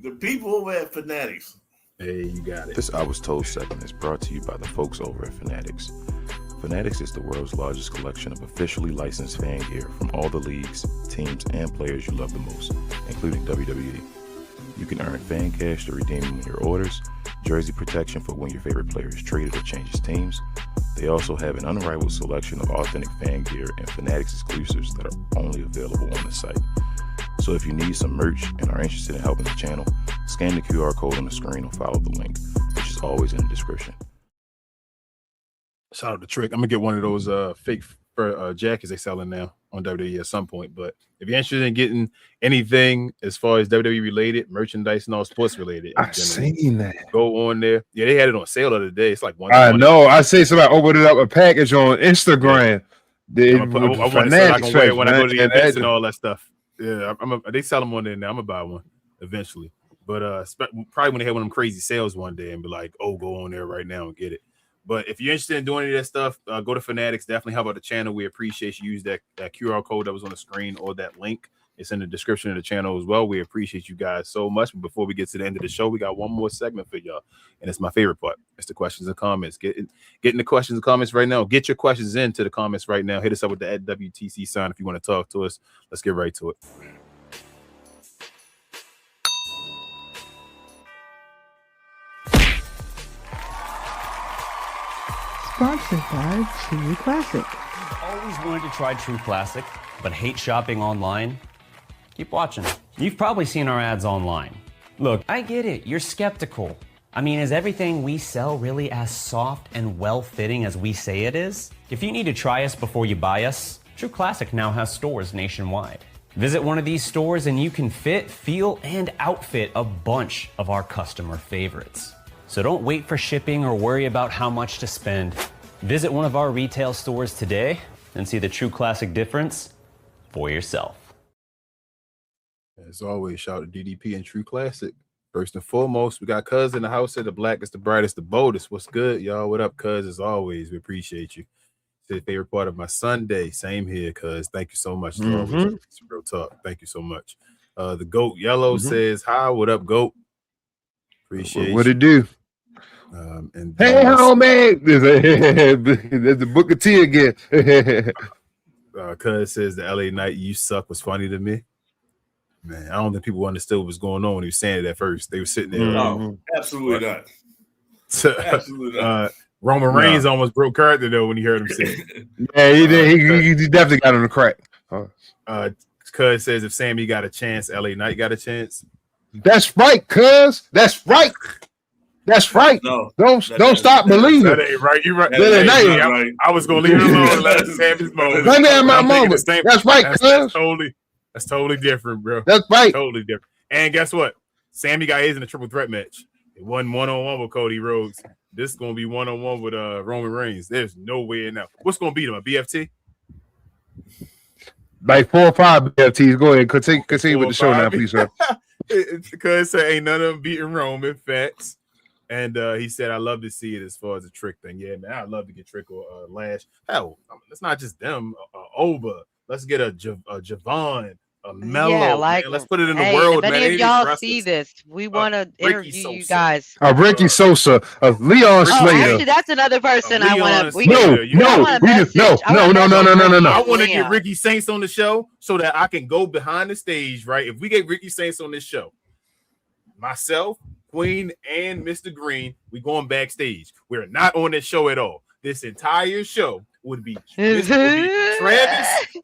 The people over at Fanatics. Hey, you got it. This I Was Told segment is brought to you by the folks over at Fanatics. Fanatics is the world's largest collection of officially licensed fan gear from all the leagues, teams, and players you love the most, including WWE. You can earn fan cash to redeem in your orders, jersey protection for when your favorite player is traded or changes teams. They also have an unrivaled selection of authentic fan gear and Fanatics exclusives that are only available on the site. So if you need some merch and are interested in helping the channel, scan the QR code on the screen or follow the link, which is always in the description. Shout out to Trick. I'm gonna get one of those fake jackets they selling now on WWE at some point. But if you're interested in getting anything as far as WWE related, merchandise and all sports related, I've seen that. Go on there. Yeah, they had it on sale the other day. It's like one. I know. I see somebody opened up a package on Instagram. I want to wear it when I go to the events and all that stuff. Yeah, they sell them on there now. I'm gonna buy one eventually. But probably when they have one of them crazy sales one day and be like, oh, go on there right now and get it. But if you're interested in doing any of that stuff, go to Fanatics. Definitely help out the channel. We appreciate you use that QR code that was on the screen or that link. It's in the description of the channel as well. We appreciate you guys so much. But before we get to the end of the show, we got one more segment for y'all. And it's my favorite part. It's the questions and comments. Getting the questions and comments right now. Get your questions into the comments right now. Hit us up with the @WTC sign if you want to talk to us. Let's get right to it. sponsored by True Classic. Always wanted to try True Classic, but hate shopping online? Keep watching. You've probably seen our ads online. Look, I get it, you're skeptical. I mean, is everything we sell really as soft and well-fitting as we say it is? If you need to try us before you buy us, True Classic now has stores nationwide. Visit one of these stores and you can fit, feel, and outfit a bunch of our customer favorites. So don't wait for shipping or worry about how much to spend. Visit one of our retail stores today and see the True Classic difference for yourself. As always, shout out to DDP and True Classic. First and foremost, we got Cuz in the house at the Blackest, the Brightest, the Boldest. What's good, y'all? What up, Cuz? As always, we appreciate you. It's the favorite part of my Sunday. Same here, Cuz. Thank you so much. It's real talk. Thank you so much. The Goat Yellow says, hi, what up, Goat? Appreciate what you. it do? And Hey, homie! There's the Booker T again. Cuz says the LA Night you suck was funny to me. Man, I don't think people understood what was going on when he was saying it at first. They were sitting there. No, absolutely not. Absolutely not. Roman Reigns almost broke character though when he heard him say it. Yeah, he did. He definitely got on the crack. Cuz says if Sammy got a chance, LA Knight got a chance. That's right, Cuz. That's right. That's right. No, don't stop believing. That ain't right. You're right. Right. I was gonna leave it alone and let Sammy's moment. Let me have my moment. That's right, Cuz. That's totally different, bro. That's right. Totally different. And guess what? Sammy got his in a triple threat match. It wasn't one-on-one with Cody Rhodes. This is gonna be one-on-one with Roman Reigns. There's no way in now. What's gonna beat him? A BFT? Like 4 or 5 BFTs. Go ahead. Continue with the show now, please, sir. Because ain't none of them beating Roman. Facts. And he said, I love to see it as far as a Trick thing. Yeah, man, I'd love to get Trick or Lash. Hell, it's not just them. Oba. Let's get a Javon, a Mello. Yeah, like, man. Let's put it in the hey, world, if man. any of y'all see this, we want to interview you guys. Ricky Sosa, Leon Slater. Actually, that's another person I want to. No. I want to get Ricky Saints on the show so that I can go behind the stage, right? If we get Ricky Saints on this show, myself, Queen, and Mr. Green, we going backstage. We're not on this show at all. This entire show would be Travis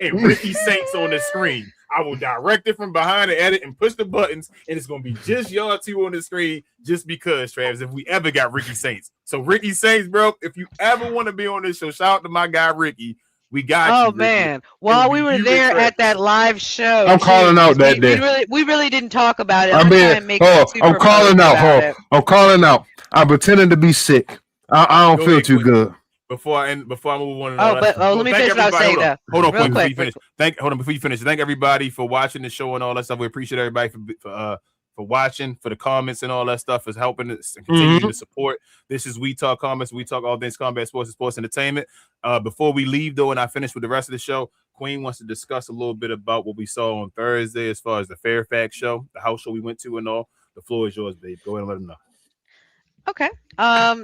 and Ricky Saints on the screen. I will direct it from behind the edit and push the buttons, and it's gonna be just y'all two on the screen. Just because, Travis, if we ever got Ricky Saints, so Ricky Saints, bro, if you ever want to be on this show, shout out to my guy Ricky. We got you. Oh man! While we were there at that live show, I'm calling out that day. We really didn't talk about it. I'm calling out. I'm calling out. I'm pretending to be sick. I don't feel too good. Before I move on. Let me finish what I was saying though. Hold on, before you finish. Before you finish. Thank everybody for watching the show and all that stuff. We appreciate everybody for watching, for the comments and all that stuff, is helping us and continuing to support. This is We Talk Comments. We talk all things combat sports and sports entertainment. Before we leave though, and I finish with the rest of the show, Queen wants to discuss a little bit about what we saw on Thursday as far as the Fairfax show, the house show we went to and all. The floor is yours, babe. Go ahead and let them know. Okay.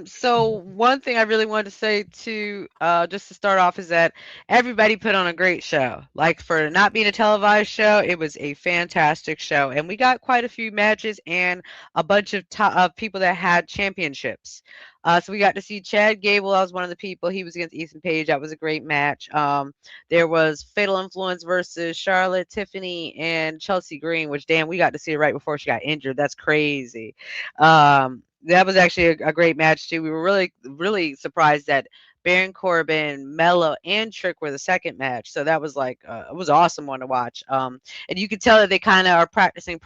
So one thing I really wanted to say to just to start off is that everybody put on a great show. Like, for not being a televised show, it was a fantastic show, and we got quite a few matches and a bunch of people that had championships. So we got to see Chad Gable. That was one of the people. He was against Ethan Page. That was a great match. There was Fatal Influence versus Charlotte, Tiffany, and Chelsea Green, which, damn, we got to see it right before she got injured. That's crazy. That was actually a great match too. We were really, really surprised that Baron Corbin, Mello, and Trick were the second match. So that was like it was an awesome one to watch. And you could tell that they kind of are practicing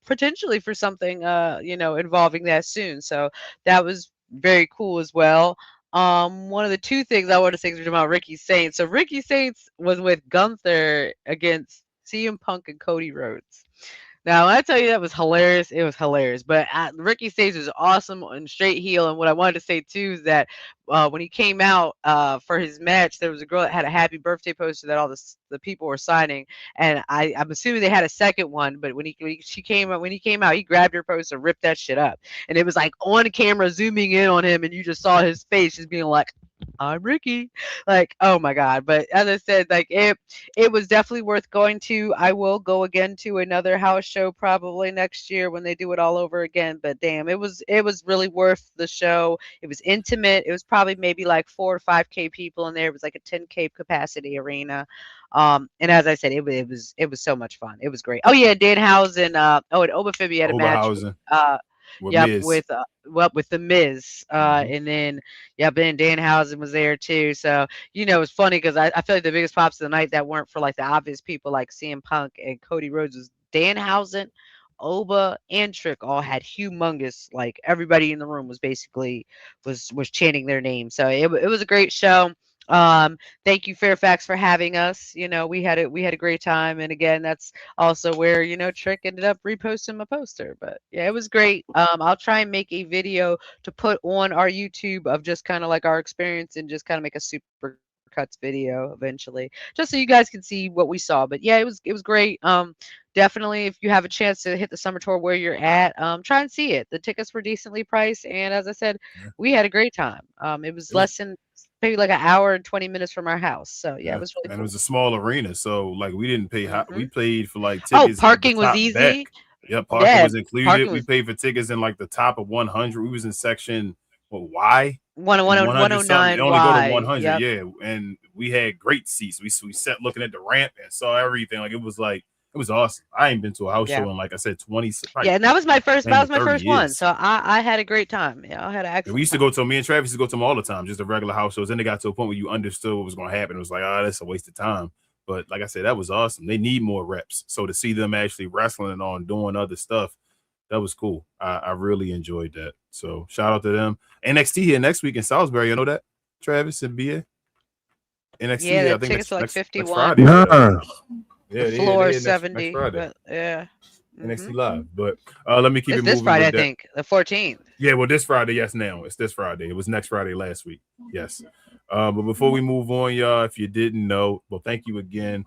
potentially for something involving that soon. So that was very cool as well. One of the two things I want to say is about Ricky Saints. So Ricky Saints was with Gunther against CM Punk and Cody Rhodes. Now, when I tell you that was hilarious, it was hilarious. But Ricky Saints was awesome and straight heel. And what I wanted to say, too, is that when he came out for his match, there was a girl that had a happy birthday poster that all the people were signing. And I'm assuming they had a second one. But when he came out, he grabbed her poster, ripped that shit up. And it was like on camera zooming in on him. And you just saw his face just being like, I'm Ricky. Like, oh my God. But as I said, like it was definitely worth going to. I will go again to another house show probably next year when they do it all over again. But damn, it was really worth the show. It was intimate. It was probably maybe like 4 or 5K people in there. It was like a 10K capacity arena. And as I said, it was so much fun. It was great. Oh yeah, Danhausen. And Obafemi had a match. Oberhausen with Yep, Miz. with the Miz. And then Ben Danhausen was there too. So it's funny because I feel like the biggest pops of the night that weren't for like the obvious people like CM Punk and Cody Rhodes was Danhausen, Oba, and Trick all had humongous, like everybody in the room was basically was chanting their name. So it was a great show. Thank you Fairfax for having us. We had a great time, and again that's also where Trick ended up reposting my poster. But yeah, it was great. I'll try and make a video to put on our YouTube of just kind of like our experience and just kind of make a super cuts video eventually, just so you guys can see what we saw. But yeah, it was great. Definitely, if you have a chance to hit the summer tour where you're at, try and see it. The tickets were decently priced, and as I said, we had a great time. It was less than maybe like an hour and 20 minutes from our house. So yeah, it was really and cool. it was a small arena, so like we didn't pay high. We paid for like tickets. Parking was easy. Back. Yeah, parking was included. We paid for tickets in like the top of 100. We was in section Y. 109. They only go to 100. Yeah, and we had great seats. We sat looking at the ramp and saw everything. It was awesome. I ain't been to a house show in, like I said, 20. And that was my first. That was my first years. one. So I had a great time. Yeah, I had an excellent. We used to go to me and Travis used to go to them all the time, just the regular house shows. Then they got to a point where you understood what was going to happen. It was like, that's a waste of time. But like I said, that was awesome. They need more reps. So to see them actually wrestling and doing other stuff, that was cool. I really enjoyed that. So shout out to them. NXT here next week in Salisbury. You know that, Travis and BA? NXT. Yeah, I think tickets are like 51. Friday, the floor is 70. But yeah. NXT Live. But let me keep it moving. This Friday, I think, the 14th. Yeah, well, this Friday, yes, now. It's this Friday. It was next Friday last week. Yes. But before we move on, y'all, if you didn't know, well, thank you again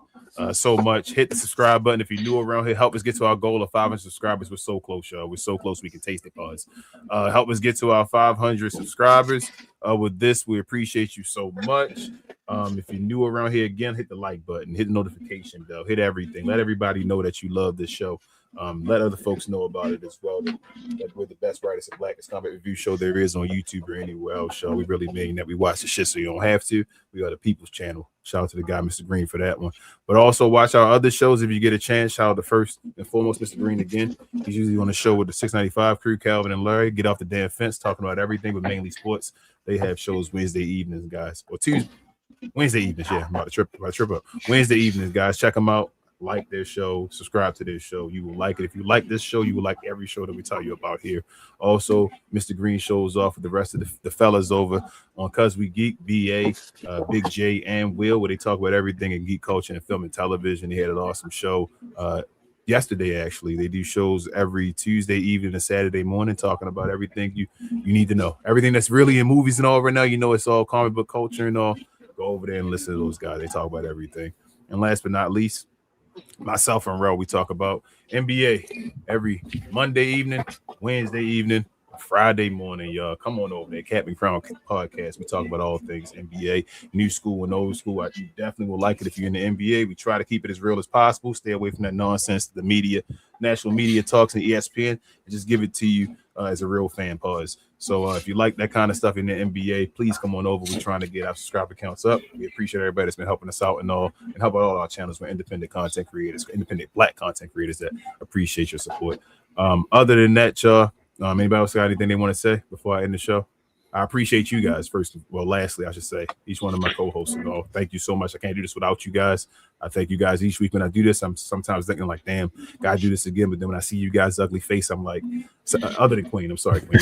so much. Hit the subscribe button if you're new around here. Help us get to our goal of 500 subscribers. We're so close, y'all. We're so close we can taste it, pause. Help us get to our 500 subscribers. With this, we appreciate you so much. If you're new around here, again, hit the like button, hit the notification bell, hit everything. Let everybody know that you love this show. Let other folks know about it as well. That we're the best, brightest, and blackest combat review show there is on YouTube or anywhere else. Show we really mean that we watch the shit so you don't have to. We are the People's Channel. Shout out to the guy, Mr. Green, for that one. But also watch our other shows if you get a chance. Shout out to first and foremost Mr. Green again. He's usually on the show with the 695 crew, Calvin and Larry. Get off the damn fence, talking about everything, but mainly sports. They have shows Wednesday evenings, guys, or Wednesday evenings. Yeah, I'm about to trip up. Wednesday evenings, guys. Check them out. Like their show, subscribe to their show. You will like it. If you like this show, you will like every show that we tell you about here. Also, Mr. Green shows off with the rest of the fellas over on Cuz We Geek, BA, Big J, and Will, where they talk about everything in geek culture and film and television. They had an awesome show yesterday, actually. They do shows every Tuesday evening and Saturday morning talking about everything you need to know. Everything that's really in movies and all right now, it's all comic book culture and all. Go over there and listen to those guys. They talk about everything. And last but not least, myself and Rel, we talk about NBA every Monday evening, Wednesday evening, Friday morning, y'all. Come on over there, Captain Crown Podcast. We talk about all things NBA, new school and old school. You definitely will like it if you're in the NBA. We try to keep it as real as possible. Stay away from that nonsense, the media, national media talks and ESPN, and just give it to you as a real fan. Pause. So if you like that kind of stuff in the NBA, please come on over. We're trying to get our subscriber counts up. We appreciate everybody that's been helping us out and help out all our channels. We're independent content creators, independent black content creators that appreciate your support. Other than that, y'all, anybody else got anything they want to say before I end the show? I appreciate you guys lastly, I should say, each one of my co-hosts and all. Thank you so much. I can't do this without you guys. I thank you guys each week when I do this. I'm sometimes thinking like, damn, gotta do this again. But then when I see you guys' ugly face, I'm like, other than Queen, I'm sorry, Queen,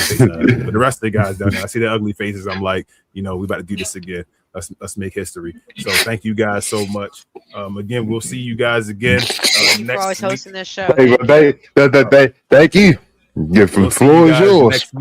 but the rest of the guys down there, I see their ugly faces. I'm like, we about to do this again. Let's make history. So thank you guys so much. Again, we'll see you guys again. Thank you for always hosting this show. Thank you. The floor is yours.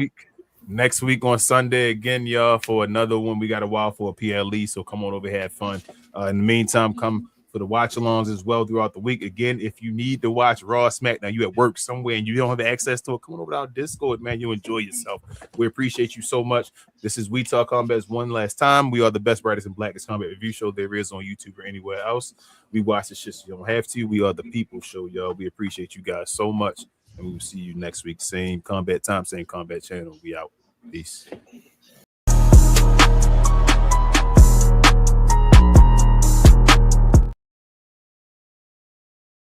Next week on Sunday again, y'all, for another one. We got a while for a PLE, so come on over, have fun. In the meantime, come for the watch-alongs as well throughout the week. Again, if you need to watch Raw, SmackDown, you at work somewhere and you don't have access to it, come on over to our Discord, man. You enjoy yourself. We appreciate you so much. This is We Talk Combat one last time. We are the best, brightest, and blackest combat review show there is on YouTube or anywhere else. We watch the shit so you don't have to. We are the people show, y'all. We appreciate you guys so much. And we will see you next week. Same combat time, same combat channel. We out. Peace.